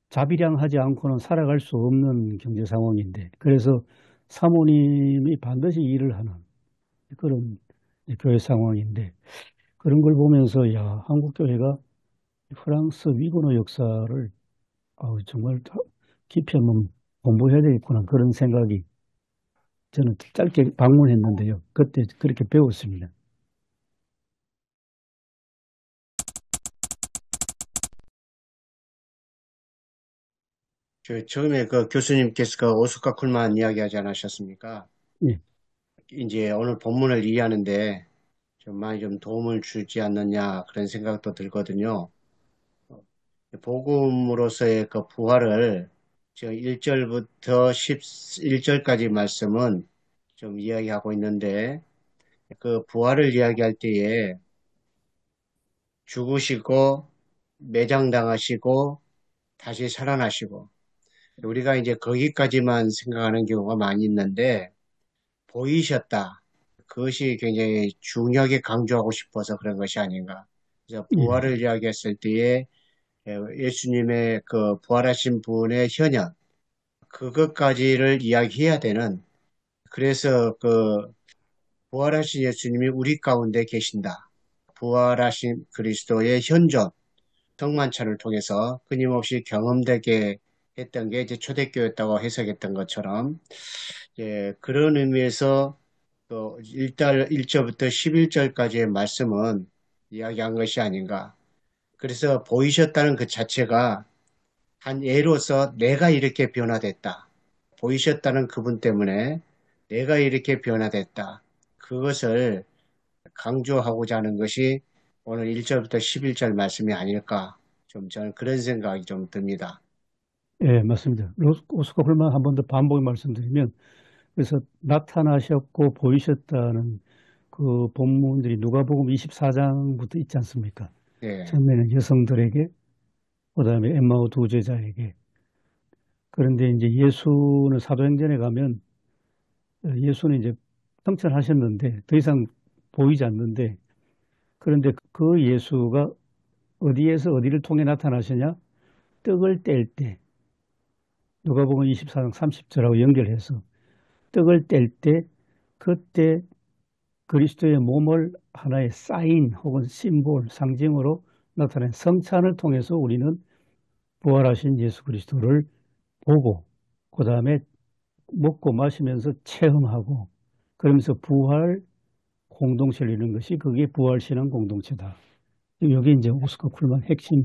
자비량하지 않고는 살아갈 수 없는 경제 상황인데 그래서 사모님이 반드시 일을 하는 그런 교회 상황인데 그런 걸 보면서 야 한국 교회가 프랑스 위건호 역사를 정말 깊이 한번 공부해야 되겠구나 그런 생각이 저는 짧게 방문했는데요. 그때 그렇게 배웠습니다. 처음에 그 교수님께서 그 오스카 쿨만 이야기하지 않으셨습니까? 예, 이제 오늘 본문을 이해하는데 좀 많이 좀 도움을 주지 않느냐 그런 생각도 들거든요. 복음으로서의 그 부활을 지금 1절부터 11절까지 말씀은 좀 이야기하고 있는데 그 부활을 이야기할 때에 죽으시고 매장당하시고 다시 살아나시고 우리가 이제 거기까지만 생각하는 경우가 많이 있는데 보이셨다. 그것이 굉장히 중요하게 강조하고 싶어서 그런 것이 아닌가. 그래서 예, 부활을 이야기했을 때에 예수님의 그 부활하신 분의 현현, 그것까지를 이야기해야 되는, 그래서 그 부활하신 예수님이 우리 가운데 계신다. 부활하신 그리스도의 현존, 성만찬을 통해서 끊임없이 경험되게 했던 게 이제 초대교였다고 해석했던 것처럼, 그런 의미에서 또 1절부터 11절까지의 말씀은 이야기한 것이 아닌가. 그래서 보이셨다는 그 자체가 한 예로서 내가 이렇게 변화됐다. 보이셨다는 그분 때문에 내가 이렇게 변화됐다. 그것을 강조하고자 하는 것이 오늘 1절부터 11절 말씀이 아닐까. 좀 저는 그런 생각이 좀 듭니다. 예, 맞습니다. 오스카 홀만 한 번 더 반복해 말씀드리면 그래서 나타나셨고 보이셨다는 그 본문들이 누가복음 24장부터 있지 않습니까? 네, 처음에는 여성들에게 그다음에 엠마오 두 제자에게 그런데 이제 예수는 사도행전에 가면 예수는 이제 성천하셨는데 더 이상 보이지 않는데 그런데 그 예수가 어디에서 어디를 통해 나타나시냐? 떡을 뗄 때 누가복음 24장 30절하고 연결해서 떡을 뗄 때 그때 그리스도의 몸을 하나의 사인 혹은 심볼 상징으로 나타낸 성찬을 통해서 우리는 부활하신 예수 그리스도를 보고 그 다음에 먹고 마시면서 체험하고 그러면서 부활 공동체를 이루는 것이 그게 부활신앙 공동체다. 여기 이제 오스카 쿨만 핵심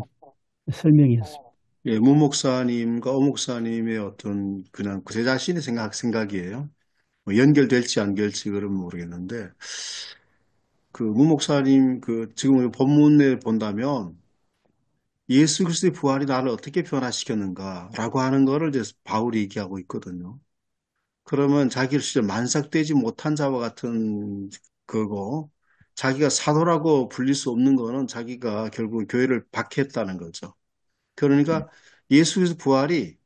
설명이었습니다. 예, 무 목사님과 오 목사님의 어떤 그냥 제 자신의 생각이에요. 뭐 연결될지 안 될지 그러면 모르겠는데 그 무 목사님 그 지금 우리 본문을 본다면 예수 그리스도의 부활이 나를 어떻게 변화시켰는가라고 하는 거를 이제 바울이 얘기하고 있거든요. 그러면 자기를 진짜 만삭되지 못한 자와 같은 거고, 자기가 사도라고 불릴 수 없는 거는 자기가 결국 교회를 박해했다는 거죠. 그러니까 예수 그리스도 부활이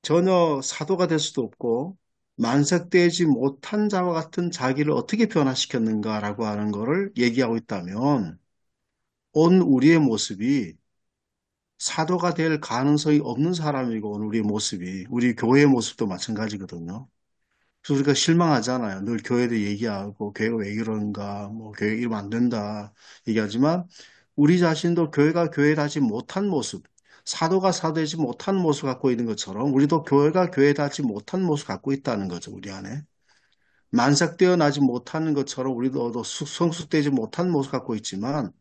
전혀 사도가 될 수도 없고 만삭되지 못한 자와 같은 자기를 어떻게 변화시켰는가라고 하는 거를 얘기하고 있다면 온 우리의 모습이 사도가 될 가능성이 없는 사람이고 오늘 우리의 모습이 우리 교회의 모습도 마찬가지거든요. 그래서 우리가 실망하잖아요. 늘 교회도 얘기하고 교회가 왜 이런가 뭐 교회 이러면 안 된다 얘기하지만 우리 자신도 교회가 교회다지 못한 모습 사도가 사도되지 못한 모습 갖고 있는 것처럼 우리도 교회가 교회다지 못한 모습 갖고 있다는 거죠. 우리 안에. 만삭되어 나지 못하는 것처럼 우리도 성숙되지 못한 모습 갖고 있지만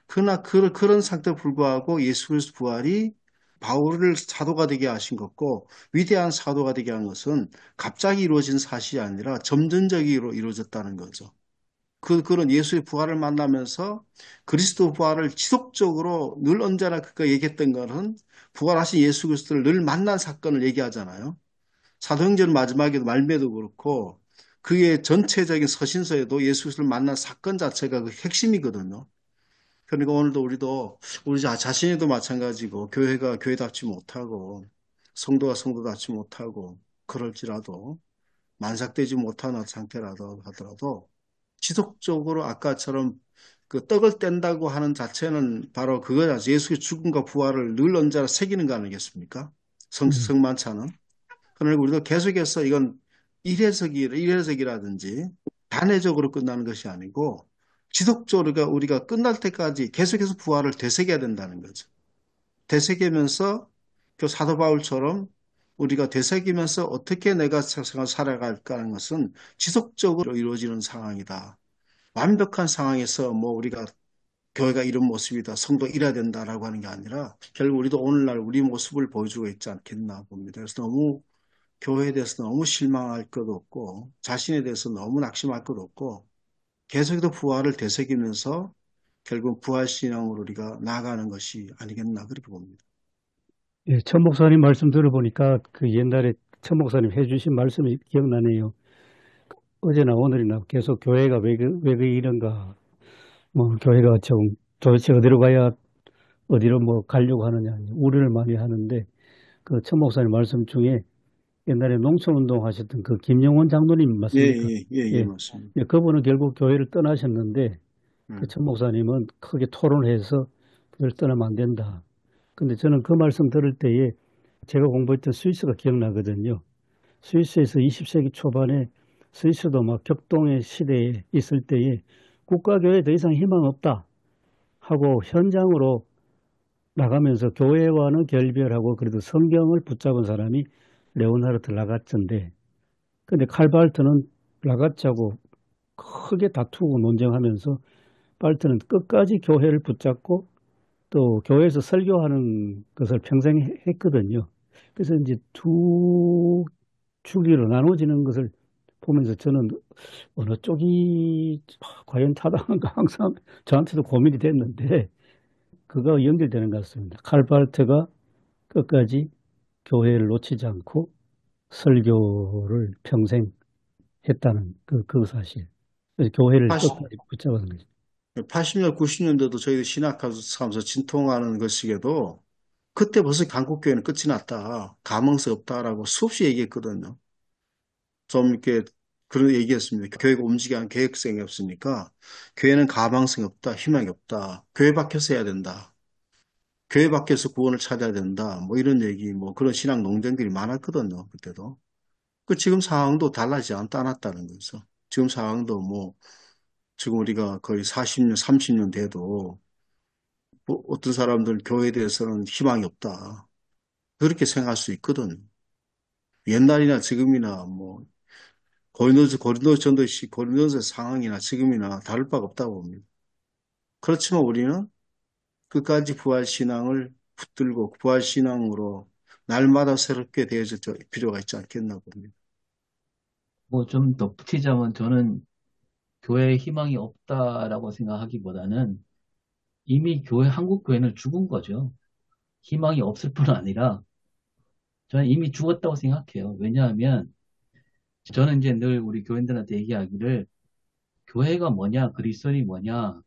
그러나 그런 상태에 불구하고 예수 그리스도 부활이 바울을 사도가 되게 하신 것고 위대한 사도가 되게 한 것은 갑자기 이루어진 사실이 아니라 점진적으로 이루어졌다는 거죠. 그런 예수의 부활을 만나면서 그리스도 부활을 지속적으로 늘 언제나 그가 얘기했던 것은 부활하신 예수 그리스도를 늘 만난 사건을 얘기하잖아요. 사도행전 마지막에도 말미에도 그렇고 그의 전체적인 서신서에도 예수 그리스도를 만난 사건 자체가 그 핵심이거든요. 그러니까 오늘도 우리도 우리 자신에도 마찬가지고 교회가 교회답지 못하고 성도가 성도답지 못하고 그럴지라도 만삭되지 못하는 상태라도 하더라도 지속적으로 아까처럼 그 떡을 뗀다고 하는 자체는 바로 그거야. 예수의 죽음과 부활을 늘 언제나 새기는 거 아니겠습니까? 성만차는. 그러나 우리도 계속해서 이건 일회적이라든지 단회적으로 끝나는 것이 아니고 지속적으로 우리가 끝날 때까지 계속해서 부활을 되새겨야 된다는 거죠. 되새기면서 그 사도 바울처럼 우리가 되새기면서 어떻게 내가 세상을 살아갈까 하는 것은 지속적으로 이루어지는 상황이다. 완벽한 상황에서 뭐 우리가 교회가 이런 모습이다, 성도 이래야 된다라고 하는 게 아니라 결국 우리도 오늘날 우리 모습을 보여주고 있지 않겠나 봅니다. 그래서 너무 교회에 대해서 너무 실망할 것도 없고 자신에 대해서 너무 낙심할 것도 없고 계속해서 부활을 되새기면서 결국 부활신앙으로 우리가 나아가는 것이 아니겠나 그렇게 봅니다. 예, 천 목사님 말씀 들어보니까 그 옛날에 천 목사님 해주신 말씀이 기억나네요. 어제나 오늘이나 계속 교회가 왜 이런가, 뭐 교회가 좀 도대체 어디로 가야 어디로 뭐 가려고 하느냐 우려를 많이 하는데 그 천 목사님 말씀 중에 옛날에 농촌운동 하셨던 그 김영원 장로님 맞습니까? 예, 맞습니다. 예, 그분은 결국 교회를 떠나셨는데 그 천 목사님은 크게 토론해서 교회를 떠나면 안 된다. 근데 저는 그 말씀 들을 때에 제가 공부했던 스위스가 기억나거든요. 스위스에서 20세기 초반에 스위스도 막 격동의 시대에 있을 때에 국가교회에 더 이상 희망 없다 하고 현장으로 나가면서 교회와는 결별하고 그래도 성경을 붙잡은 사람이 레오나르트 라가츠인데 근데 칼발트는 라가츠하고 크게 다투고 논쟁하면서 발트는 끝까지 교회를 붙잡고 또 교회에서 설교하는 것을 평생 했거든요. 그래서 이제 두 주기로 나눠지는 것을 보면서 저는 어느 쪽이 과연 타당한가 항상 저한테도 고민이 됐는데 그거 연결되는 것 같습니다. 칼발트가 끝까지 교회를 놓치지 않고 설교를 평생 했다는 그 사실. 그래서 교회를 80, 끝까지 붙잡은 거죠. 80년, 90년대도 저희들 신학하면서 진통하는 것이게도 그때 벌써 강국교회는 끝이 났다. 가망성 없다라고 수없이 얘기했거든요. 좀 이렇게 그런 얘기했습니다. 교회가 움직이는 계획성이 없으니까 교회는 가망성이 없다. 희망이 없다. 교회 밖에서 해야 된다. 교회 밖에서 구원을 찾아야 된다. 뭐 이런 얘기, 뭐 그런 신학 논쟁들이 많았거든요. 그때도. 그 지금 상황도 달라지지 않았다는 거죠. 지금 상황도 뭐 지금 우리가 거의 40년, 30년 돼도 뭐 어떤 사람들은 교회에 대해서는 희망이 없다. 그렇게 생각할 수 있거든. 옛날이나 지금이나 뭐 고린도전도 상황이나 지금이나 다를 바가 없다고 봅니다. 그렇지만 우리는 끝까지 부활신앙을 붙들고 부활신앙으로 날마다 새롭게 되어질 필요가 있지 않겠나 봅니다. 뭐 좀 덧붙이자면 저는 교회에 희망이 없다라고 생각하기보다는 이미 한국 교회는 죽은 거죠. 희망이 없을 뿐 아니라 저는 이미 죽었다고 생각해요. 왜냐하면 저는 이제 늘 우리 교인들한테 얘기하기를 교회가 뭐냐, 그리스도인이 뭐냐,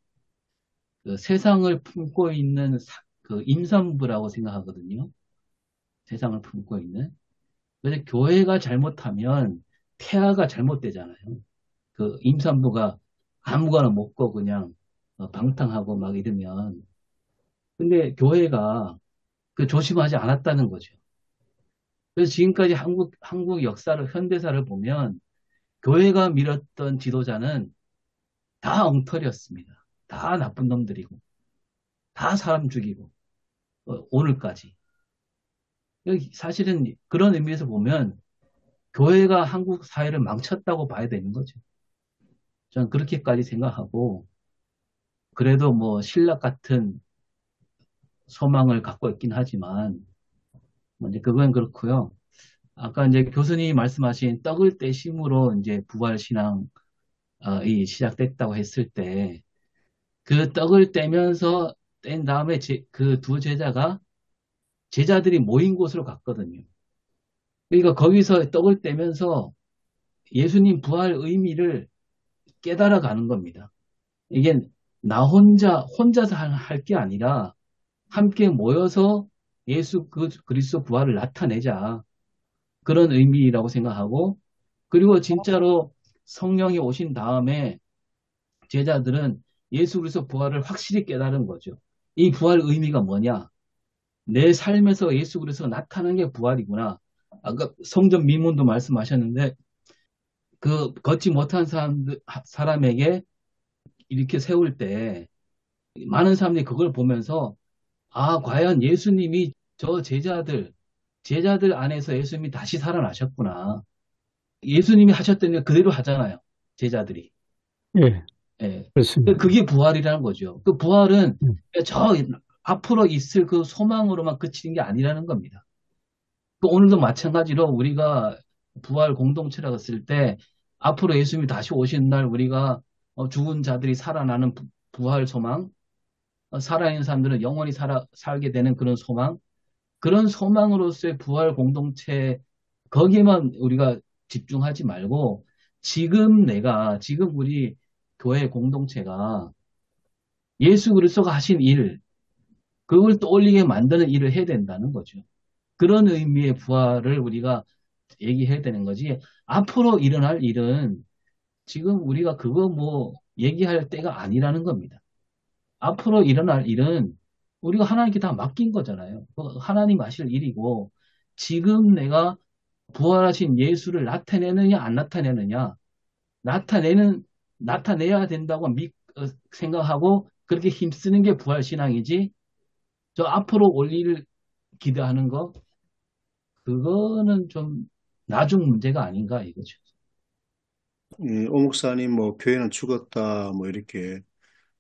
그 세상을 품고 있는 그 임산부라고 생각하거든요. 세상을 품고 있는. 그래서 교회가 잘못하면 태아가 잘못되잖아요. 그 임산부가 아무거나 먹고 그냥 방탕하고 막 이러면. 근데 교회가 그 조심하지 않았다는 거죠. 그래서 지금까지 한국 역사를, 현대사를 보면 교회가 밀었던 지도자는 다 엉터리였습니다. 다 나쁜 놈들이고, 다 사람 죽이고, 오늘까지. 사실은 그런 의미에서 보면 교회가 한국 사회를 망쳤다고 봐야 되는 거죠. 저는 그렇게까지 생각하고, 그래도 뭐 신락 같은 소망을 갖고 있긴 하지만, 뭐 이제 그건 그렇고요. 아까 이제 교수님이 말씀하신 떡을 떼심으로 이제 부활신앙이 시작됐다고 했을 때, 그 떡을 떼면서 뗀 다음에 그 두 제자들이 모인 곳으로 갔거든요. 그러니까 거기서 떡을 떼면서 예수님 부활 의미를 깨달아 가는 겁니다. 이게 나 혼자서 할 게 아니라 함께 모여서 예수 그리스도 부활을 나타내자. 그런 의미라고 생각하고, 그리고 진짜로 성령이 오신 다음에 제자들은 예수 그리스도 부활을 확실히 깨달은 거죠. 이 부활 의미가 뭐냐? 내 삶에서 예수 그리스도가 나타나는 게 부활이구나. 아까 성전 미문도 말씀하셨는데 그 걷지 못한 사람에게 이렇게 세울 때 많은 사람들이 그걸 보면서 아, 과연 예수님이 저 제자들 안에서 예수님이 다시 살아나셨구나. 예수님이 하셨던 일 그대로 하잖아요. 제자들이. 예, 예. 그렇습니다. 그게 부활이라는 거죠. 그 부활은 음. 저 앞으로 있을 그 소망으로만 그치는 게 아니라는 겁니다. 오늘도 마찬가지로 우리가 부활 공동체라고 했을 때 앞으로 예수님이 다시 오시는 날 우리가 죽은 자들이 살아나는 부활 소망, 살아있는 사람들은 영원히 살게 되는 그런 소망, 그런 소망으로서의 부활 공동체 거기에만 우리가 집중하지 말고 지금 우리 교회 공동체가 예수 그리스도가 하신 일, 그걸 떠올리게 만드는 일을 해야 된다는 거죠. 그런 의미의 부활을 우리가 얘기해야 되는 거지. 앞으로 일어날 일은 지금 우리가 그거 뭐 얘기할 때가 아니라는 겁니다. 앞으로 일어날 일은 우리가 하나님께 다 맡긴 거잖아요. 하나님 하실 일이고 지금 내가 부활하신 예수를 나타내느냐 안 나타내느냐 나타내야 된다고 생각하고 그렇게 힘쓰는 게 부활신앙이지 저 앞으로 올 일을 기대하는 거 그거는 좀 나중 문제가 아닌가 이거죠. 오 목사님, 뭐, 교회는 죽었다, 뭐, 이렇게,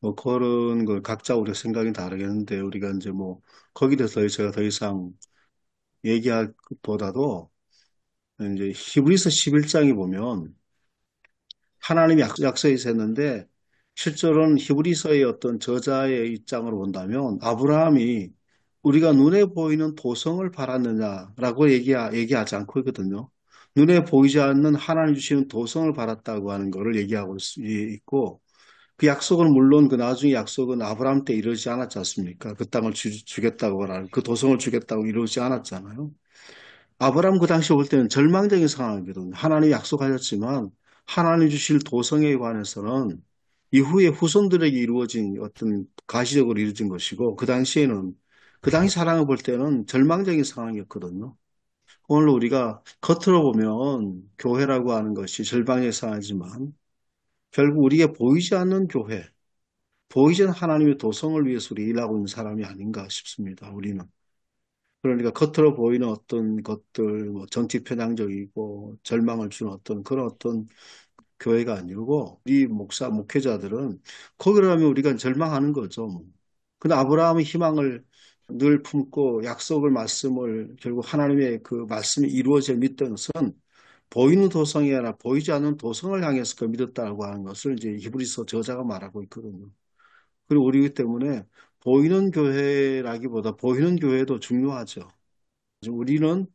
뭐, 그런 걸 각자 우리 생각이 다르겠는데, 우리가 이제 뭐, 거기에 대해서 제가 더 이상 얘기할 것보다도, 이제 히브리서 11장에 보면, 하나님이 약속이 있었는데, 실제로는 히브리서의 어떤 저자의 입장으로 본다면, 아브라함이 우리가 눈에 보이는 도성을 바랐느냐라고 얘기하지 않고 있거든요. 눈에 보이지 않는 하나님 주시는 도성을 바랐다고 하는 것을 얘기하고 있고, 그 약속은 물론 그 나중에 약속은 아브라함 때 이루어지지 않았지 않습니까? 그 땅을 주겠다고 하는 그 도성을 주겠다고 이루어지지 않았잖아요. 아브라함 그 당시 볼 때는 절망적인 상황이거든요. 하나님이 약속하셨지만 하나님 주실 도성에 관해서는 이후에 후손들에게 이루어진 어떤 가시적으로 이루어진 것이고 그 당시 사랑을 볼 때는 절망적인 상황이었거든요. 오늘 우리가 겉으로 보면 교회라고 하는 것이 절망의 상황이지만 결국 우리에게 보이지 않는 교회, 보이지 않는 하나님의 도성을 위해서 우리 일하고 있는 사람이 아닌가 싶습니다. 우리는. 그러니까 겉으로 보이는 어떤 것들, 뭐 정치 편향적이고 절망을 주는 그런 교회가 아니고 우리 목회자들은 거기로 가면 우리가 절망하는 거죠. 근데 아브라함의 희망을 늘 품고 말씀을 결국 하나님의 그 말씀이 이루어져 믿던 것은 보이는 도성이 아니라 보이지 않는 도성을 향해서 그 믿었다고 하는 것을 이제 히브리서 저자가 말하고 있거든요. 그리고 우리기 때문에 보이는 교회라기보다 보이는 교회도 중요하죠. 우리는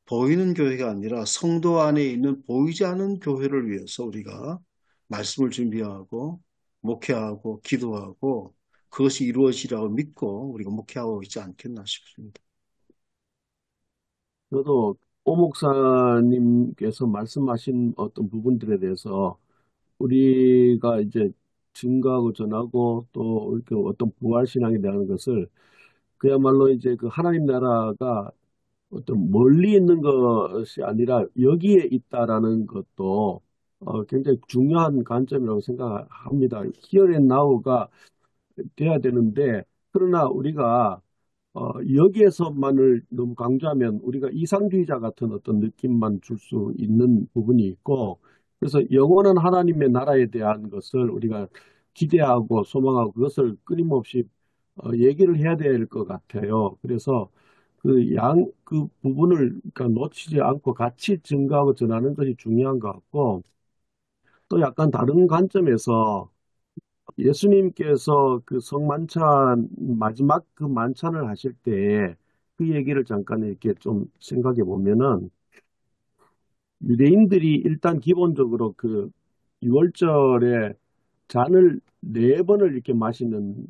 보이는 교회가 아니라 성도 안에 있는 보이지 않는 교회를 위해서 우리가 말씀을 준비하고 목회하고 기도하고 그것이 이루어지라고 믿고 우리가 목회하고 있지 않겠나 싶습니다. 저도 오 목사님께서 말씀하신 어떤 부분들에 대해서 우리가 이제 증거하고 전하고 또 이렇게 어떤 부활신앙에 대한 것을 그야말로 이제 그 하나님 나라가 어떤 멀리 있는 것이 아니라 여기에 있다라는 것도 굉장히 중요한 관점이라고 생각합니다. Here and now가 돼야 되는데 그러나 우리가 여기에서만을 너무 강조하면 우리가 이상주의자 같은 어떤 느낌만 줄 수 있는 부분이 있고 그래서 영원한 하나님의 나라에 대한 것을 우리가 기대하고 소망하고 그것을 끊임없이 얘기를 해야 될 것 같아요. 그래서 그 부분을 그러니까 놓치지 않고 같이 증가하고 전하는 것이 중요한 것 같고 또 약간 다른 관점에서 예수님께서 그 성만찬 마지막 그 만찬을 하실 때 그 얘기를 잠깐 이렇게 좀 생각해 보면은 유대인들이 일단 기본적으로 그 6월절에 잔을 4번을 이렇게 마시는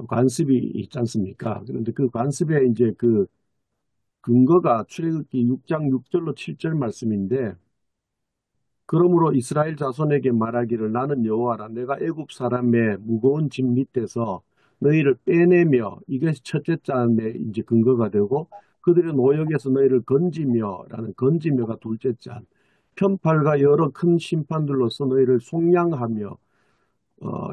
관습이 있지 않습니까? 그런데 그 관습의 이제 그 근거가 출애굽기 6장 6절로 7절 말씀인데 그러므로 이스라엘 자손에게 말하기를 나는 여호와라 내가 애굽 사람의 무거운 짐 밑에서 너희를 빼내며 이것이 첫째 잔의 이제 근거가 되고 그들의 노역에서 너희를 건지며라는 건지며가 둘째 잔 편팔과 여러 큰 심판들로서 너희를 속량하며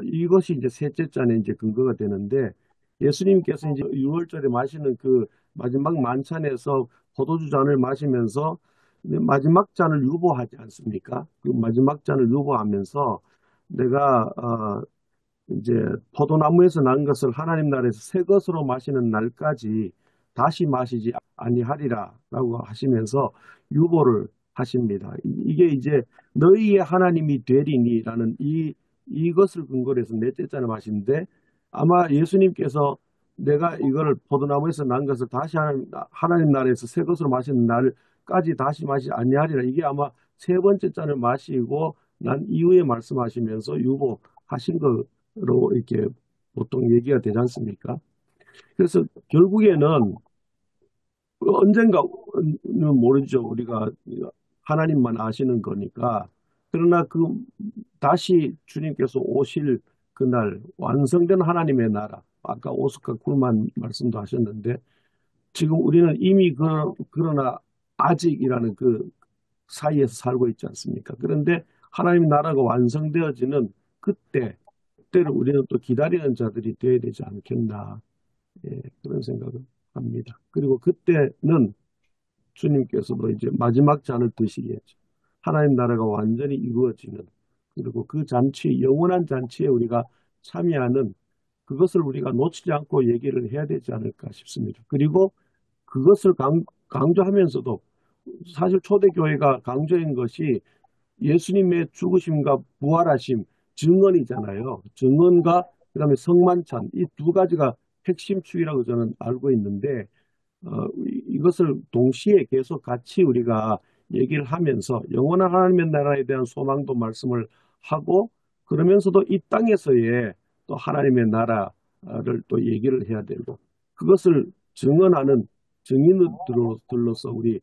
이것이 이제 셋째 잔의 이제 근거가 되는데 예수님께서 이제 6월절에 마시는 그 마지막 만찬에서 포도주 잔을 마시면서 마지막 잔을 유보하지 않습니까? 그 마지막 잔을 유보하면서 내가 이제 포도나무에서 난 것을 하나님 나라에서 새 것으로 마시는 날까지 다시 마시지 아니하리라라고 하시면서 유보를 하십니다. 이게 이제 너희의 하나님이 되리니라는 이것을 근거로 해서 넷째 잔을 마시는데 아마 예수님께서 내가 이거를 포도나무에서 난 것을 다시 하나님 나라에서 새 것으로 마시는 날까지 다시 마시지 아니하리라. 이게 아마 세 번째 잔을 마시고 난 이후에 말씀하시면서 유보하신 거로 이렇게 보통 얘기가 되지 않습니까? 그래서 결국에는 언젠가는 모르죠. 우리가 하나님만 아시는 거니까. 그러나 다시 주님께서 오실 그날 완성된 하나님의 나라. 아까 오스카 쿨만 말씀도 하셨는데 지금 우리는 이미 그러나 아직이라는 그 사이에서 살고 있지 않습니까? 그런데 하나님 나라가 완성되어지는 그때를 우리는 또 기다리는 자들이 되어야 되지 않겠나. 예, 그런 생각을 합니다. 그리고 그때는 주님께서도 이제 마지막 잔을 드시겠죠. 하나님 나라가 완전히 이루어지는 그리고 그 잔치, 영원한 잔치에 우리가 참여하는 그것을 우리가 놓치지 않고 얘기를 해야 되지 않을까 싶습니다. 그리고 그것을 강조하면서도 사실 초대교회가 강조한 것이 예수님의 죽으심과 부활하심 증언이잖아요. 증언과 그다음에 성만찬 이 두 가지가 핵심 축이라고 저는 알고 있는데 이것을 동시에 계속 같이 우리가 얘기를 하면서 영원한 하나님의 나라에 대한 소망도 말씀을 하고 그러면서도 이 땅에서의 또 하나님의 나라를 또 얘기를 해야 되고 그것을 증언하는 증인들로서 우리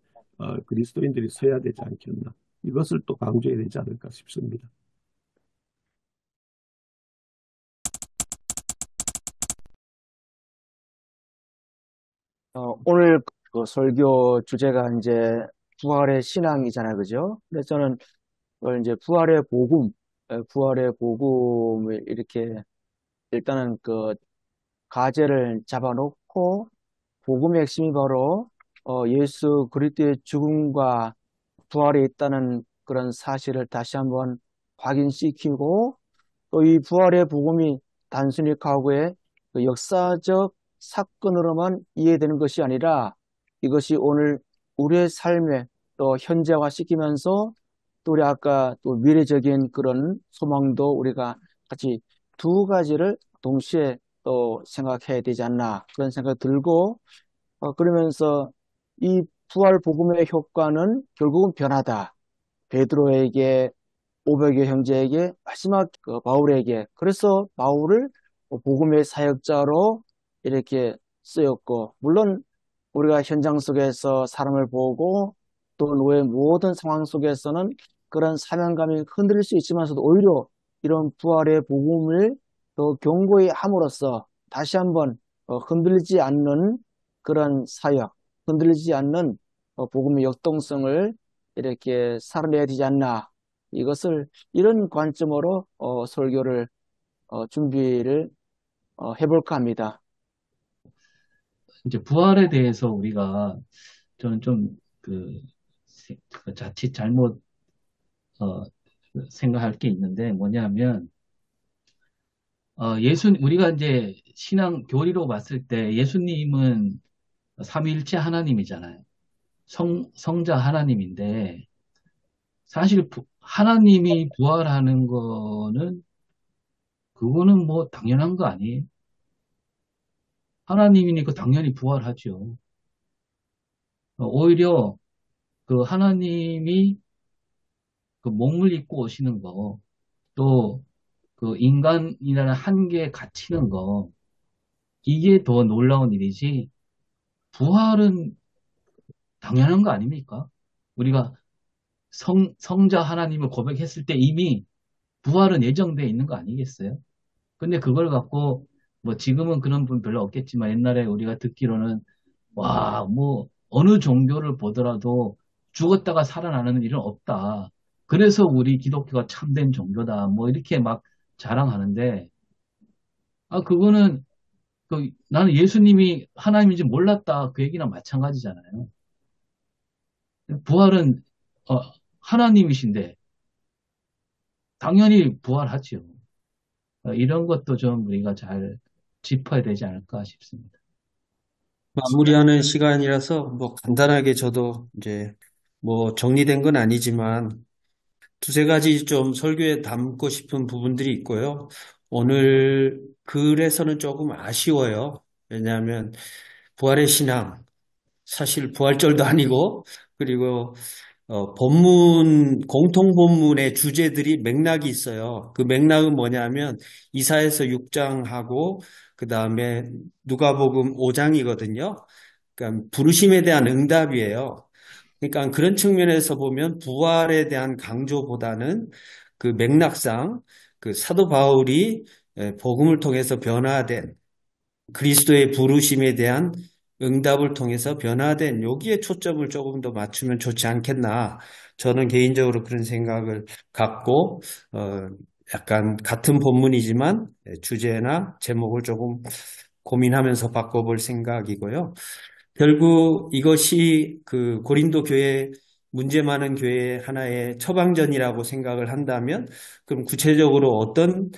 그리스도인들이 서야 되지 않겠나. 이것을 또 강조해야 되지 않을까 싶습니다. 오늘 그 설교 주제가 이제 부활의 신앙이잖아요. 그죠? 그래서 저는 그걸 이제 부활의 복음을 이렇게 일단은 그 가제를 잡아놓고 복음의 핵심이 바로 예수 그리스도의 죽음과 부활에 있다는 그런 사실을 다시 한번 확인시키고 또 이 부활의 복음이 단순히 과거의 그 역사적 사건으로만 이해되는 것이 아니라 이것이 오늘 우리의 삶에 또 현재화시키면서 또 우리 아까 또 미래적인 그런 소망도 우리가 같이 두 가지를 동시에 또 생각해야 되지 않나 그런 생각 들고 그러면서 이 부활 복음의 효과는 결국은 변화다. 베드로에게 500여 형제에게 마지막 바울에게 그래서 바울을 복음의 사역자로 이렇게 쓰였고 물론 우리가 현장 속에서 사람을 보고 또 노예 모든 상황 속에서는 그런 사명감이 흔들릴 수 있지만서도 오히려 이런 부활의 복음을 더 견고히 함으로써 다시 한번 흔들리지 않는 그런 사역, 흔들리지 않는 복음의 역동성을 이렇게 살아내야 되지 않나 이것을 이런 관점으로 설교를 준비를 해볼까 합니다. 이제 부활에 대해서 우리가 저는 좀 자칫 잘못 어, 생각할 게 있는데 뭐냐면 우리가 이제 신앙 교리로 봤을 때 예수님은 삼위일체 하나님이잖아요. 성자 하나님인데 사실 하나님이 부활하는 거는 그거는 뭐 당연한 거 아니에요? 하나님이니까 당연히 부활하죠. 오히려 그 하나님이 그 몸을 입고 오시는 거, 또 그 인간이라는 한계에 갇히는 거, 이게 더 놀라운 일이지, 부활은 당연한 거 아닙니까? 우리가 성자 하나님을 고백했을 때 이미 부활은 예정되어 있는 거 아니겠어요? 근데 그걸 갖고, 뭐 지금은 그런 분 별로 없겠지만 옛날에 우리가 듣기로는, 와, 뭐, 어느 종교를 보더라도 죽었다가 살아나는 일은 없다. 그래서 우리 기독교가 참된 종교다. 뭐 이렇게 막 자랑하는데, 그거는 나는 예수님이 하나님인지 몰랐다. 그 얘기랑 마찬가지잖아요. 부활은 어, 하나님이신데 당연히 부활하죠. 이런 것도 좀 우리가 잘 짚어야 되지 않을까 싶습니다. 마무리하는 시간이라서 뭐 간단하게 저도 이제 뭐 정리된 건 아니지만 두세 가지 좀 설교에 담고 싶은 부분들이 있고요. 오늘 글에서는 조금 아쉬워요. 왜냐하면 부활의 신앙, 사실 부활절도 아니고, 그리고 공통 본문의 주제들이 맥락이 있어요. 그 맥락은 뭐냐면 이사야서 6장하고 그 다음에 누가복음 5장이거든요. 그러니까 부르심에 대한 응답이에요. 그러니까 그런 측면에서 보면 부활에 대한 강조보다는 그 맥락상 그 사도 바울이 복음을 통해서 변화된 그리스도의 부르심에 대한 응답을 통해서 변화된 여기에 초점을 조금 더 맞추면 좋지 않겠나. 저는 개인적으로 그런 생각을 갖고 약간 같은 본문이지만 주제나 제목을 조금 고민하면서 바꿔볼 생각이고요. 결국 이것이 그 고린도 교회 문제 많은 교회의 하나의 처방전이라고 생각을 한다면 그럼 구체적으로 어떤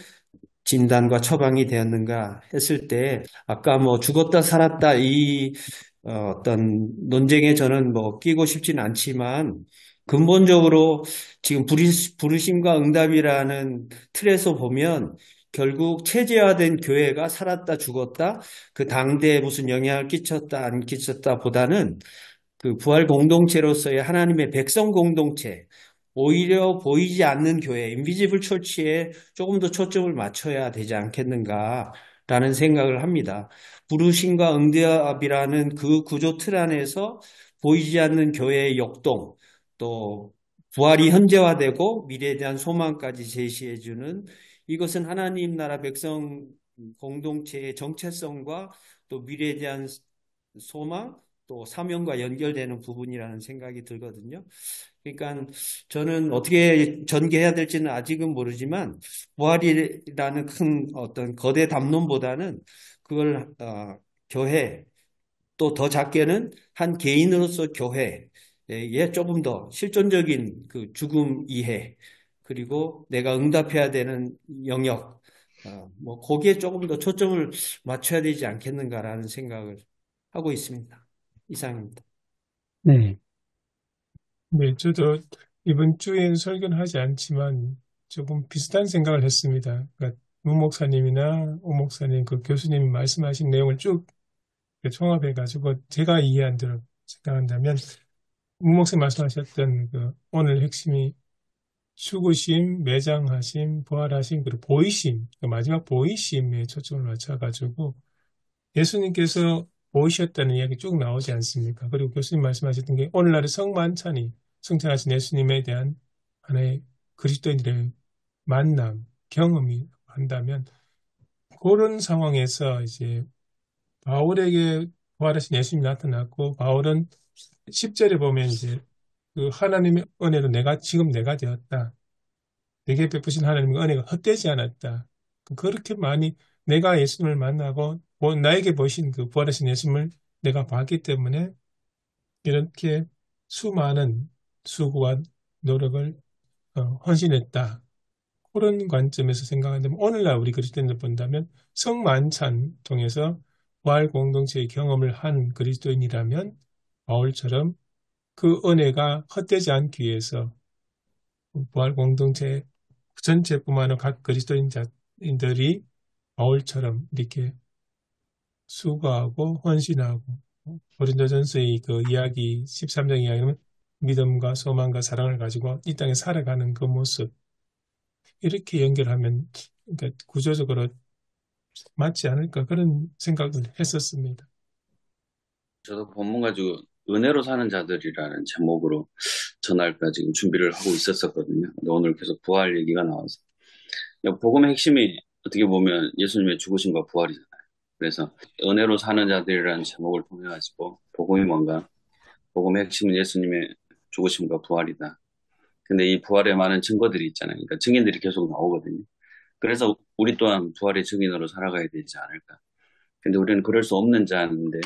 진단과 처방이 되었는가 했을 때 아까 뭐 죽었다 살았다 이 어떤 논쟁에 저는 뭐 끼고 싶진 않지만 근본적으로 지금 부르심과 응답이라는 틀에서 보면 결국 체제화된 교회가 살았다 죽었다 그 당대에 무슨 영향을 끼쳤다 안 끼쳤다 보다는 그 부활 공동체로서의 하나님의 백성 공동체, 오히려 보이지 않는 교회, 인비지블 처치에 조금 더 초점을 맞춰야 되지 않겠는가라는 생각을 합니다. 부르심과 응답이라는 그 구조 틀 안에서 보이지 않는 교회의 역동, 또 부활이 현재화되고 미래에 대한 소망까지 제시해주는 이것은 하나님 나라 백성 공동체의 정체성과 또 미래에 대한 소망, 또 사명과 연결되는 부분이라는 생각이 들거든요. 그러니까 저는 어떻게 전개해야 될지는 아직은 모르지만 부활이라는 큰 어떤 거대 담론보다는 그걸 교회 또 더 작게는 한 개인으로서 교회에 조금 더 실존적인 그 죽음 이해 그리고 내가 응답해야 되는 영역 뭐 거기에 조금 더 초점을 맞춰야 되지 않겠는가라는 생각을 하고 있습니다. 이상입니다. 네. 네, 저도 이번 주엔 설교는 하지 않지만 조금 비슷한 생각을 했습니다. 그러니까 문 목사님이나 오 목사님, 그 교수님이 말씀하신 내용을 쭉 종합해가지고 제가 이해한 대로 생각한다면 문 목사님 말씀하셨던 그 오늘 핵심이 죽으심, 매장하심, 부활하심, 그리고 보이심, 그 마지막 보이심에 초점을 맞춰가지고 예수님께서 보이셨다는 이야기 쭉 나오지 않습니까? 그리고 교수님 말씀하셨던 게 오늘날의 성만찬이 승천하신 예수님에 대한 하나의 그리스도인들의 만남, 경험이 한다면 그런 상황에서 이제 바울에게 부활하신 예수님이 나타났고 바울은 10절에 보면 이제 그 하나님의 은혜로 지금 내가 되었다. 내게 베푸신 하나님의 은혜가 헛되지 않았다. 그렇게 많이 내가 예수님을 만나고 나에게 보신 그 부활하신 예수님을 내가 봤기 때문에 이렇게 수많은 수고와 노력을 헌신했다. 그런 관점에서 생각한다면 오늘날 우리 그리스도인들 본다면 성만찬 통해서 부활 공동체의 경험을 한 그리스도인이라면 바울처럼 그 은혜가 헛되지 않기 위해서 부활 공동체 전체뿐만 아니라 각 그리스도인들이 바울처럼 이렇게 수고하고 헌신하고 고린도전서의 그 이야기 13장 이야기는 믿음과 소망과 사랑을 가지고 이 땅에 살아가는 그 모습 이렇게 연결하면 그러니까 구조적으로 맞지 않을까 그런 생각을 했었습니다. 저도 본문 가지고 은혜로 사는 자들이라는 제목으로 전할까 지금 준비를 하고 있었었거든요. 근데 오늘 계속 부활 얘기가 나와서 복음의 핵심이 어떻게 보면 예수님의 죽으심과 부활이잖아요. 그래서 은혜로 사는 자들이라는 제목을 통해 가지고 복음이 뭔가? 복음의 핵심은 예수님의 죽으심과 부활이다. 근데 이 부활에 많은 증거들이 있잖아요. 그러니까 증인들이 계속 나오거든요. 그래서 우리 또한 부활의 증인으로 살아가야 되지 않을까. 근데 우리는 그럴 수 없는 자인데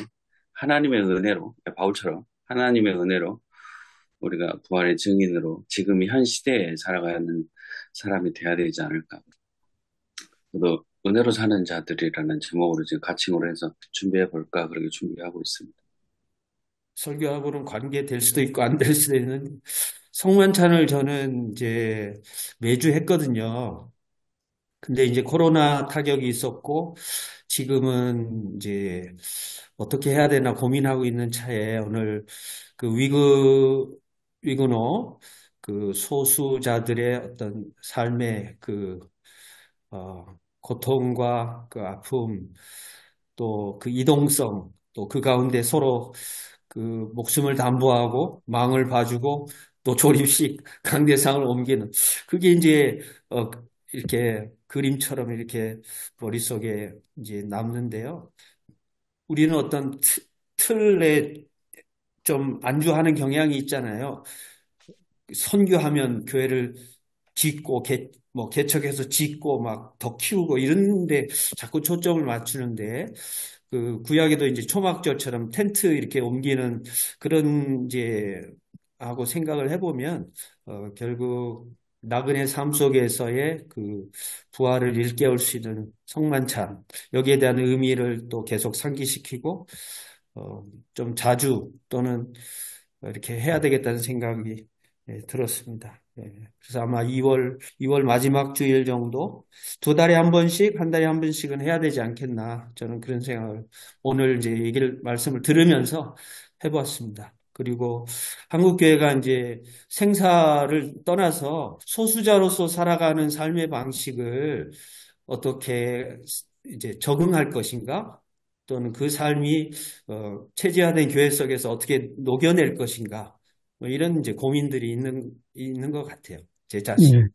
하나님의 은혜로, 바울처럼 하나님의 은혜로 우리가 부활의 증인으로 지금 현 시대에 살아가는 사람이 돼야 되지 않을까. 저도 은혜로 사는 자들이라는 제목으로 지금 가칭으로 해서 준비해 볼까 그렇게 준비하고 있습니다. 설교하고는 관계될 수도 있고 안 될 수도 있는 성만찬을 저는 이제 매주 했거든요. 근데 이제 코로나 타격이 있었고 지금은 이제 어떻게 해야 되나 고민하고 있는 차에 오늘 그 위그노 그 소수자들의 어떤 삶의 그 고통과 그 아픔 또 그 이동성 또 그 가운데 서로 그 목숨을 담보하고 망을 봐주고 또 조립식 강대상을 옮기는 그게 이제 이렇게 그림처럼 이렇게 머릿속에 이제 남는데요. 우리는 어떤 틀에 좀 안주하는 경향이 있잖아요. 선교하면 교회를 짓고 뭐 개척해서 짓고 막 더 키우고 이런데 자꾸 초점을 맞추는데 그 구약에도 이제 초막절처럼 텐트 이렇게 옮기는 그런 이제 하고 생각을 해보면 결국 나그네 삶 속에서의 그 부활을 일깨울 수 있는 성만찬 여기에 대한 의미를 또 계속 상기시키고 좀 자주 또는 이렇게 해야 되겠다는 생각이 들었습니다. 그래서 아마 2월 마지막 주일 정도 두 달에 한 번씩, 한 달에 한 번씩은 해야 되지 않겠나. 저는 그런 생각을 오늘 이제 말씀을 들으면서 해보았습니다. 그리고 한국교회가 이제 생사를 떠나서 소수자로서 살아가는 삶의 방식을 어떻게 이제 적응할 것인가? 또는 그 삶이 체제화된 교회 속에서 어떻게 녹여낼 것인가? 뭐 이런 이제 고민들이 있는 것 같아요. 제 자신. 예,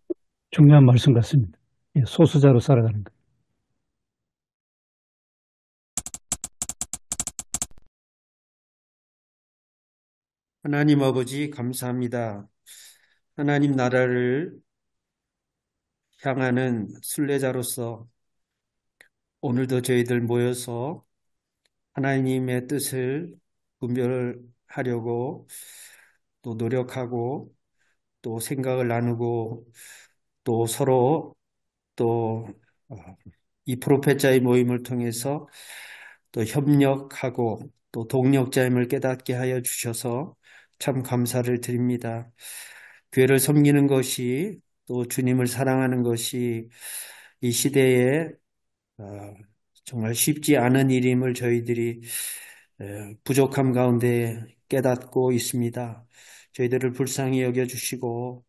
중요한 말씀 같습니다. 예, 소수자로 살아가는 것. 하나님 아버지 감사합니다. 하나님 나라를 향하는 순례자로서 오늘도 저희들 모여서 하나님의 뜻을 분별하려고 또 노력하고 또 생각을 나누고 또 서로 또 이 프로페자의 모임을 통해서 또 협력하고 또 동력자임을 깨닫게 하여 주셔서 참 감사를 드립니다. 교회를 섬기는 것이 또 주님을 사랑하는 것이 이 시대에 정말 쉽지 않은 일임을 저희들이 부족함 가운데 깨닫고 있습니다. 저희들을 불쌍히 여겨주시고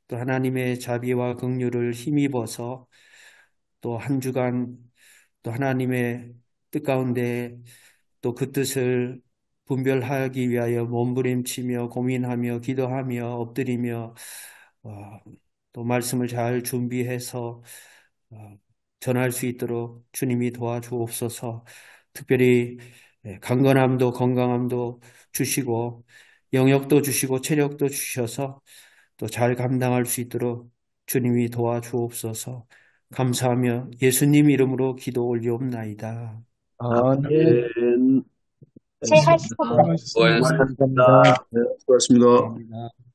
또 하나님의 자비와 긍휼을 힘입어서 또 한 주간 또 하나님의 뜻 가운데 또 그 뜻을 분별하기 위하여 몸부림치며 고민하며 기도하며 엎드리며 어, 또 말씀을 잘 준비해서 전할 수 있도록 주님이 도와주옵소서. 특별히 강건함도 건강함도 주시고 영역도 주시고 체력도 주셔서 또 잘 감당할 수 있도록 주님이 도와주옵소서. 감사하며 예수님 이름으로 기도 올리옵나이다. 아멘. 아멘. 수고하셨습니다. 수고하셨습니다. 수고하셨습니다. 감사합니다. 네, 수고하셨습니다. 감사합니다.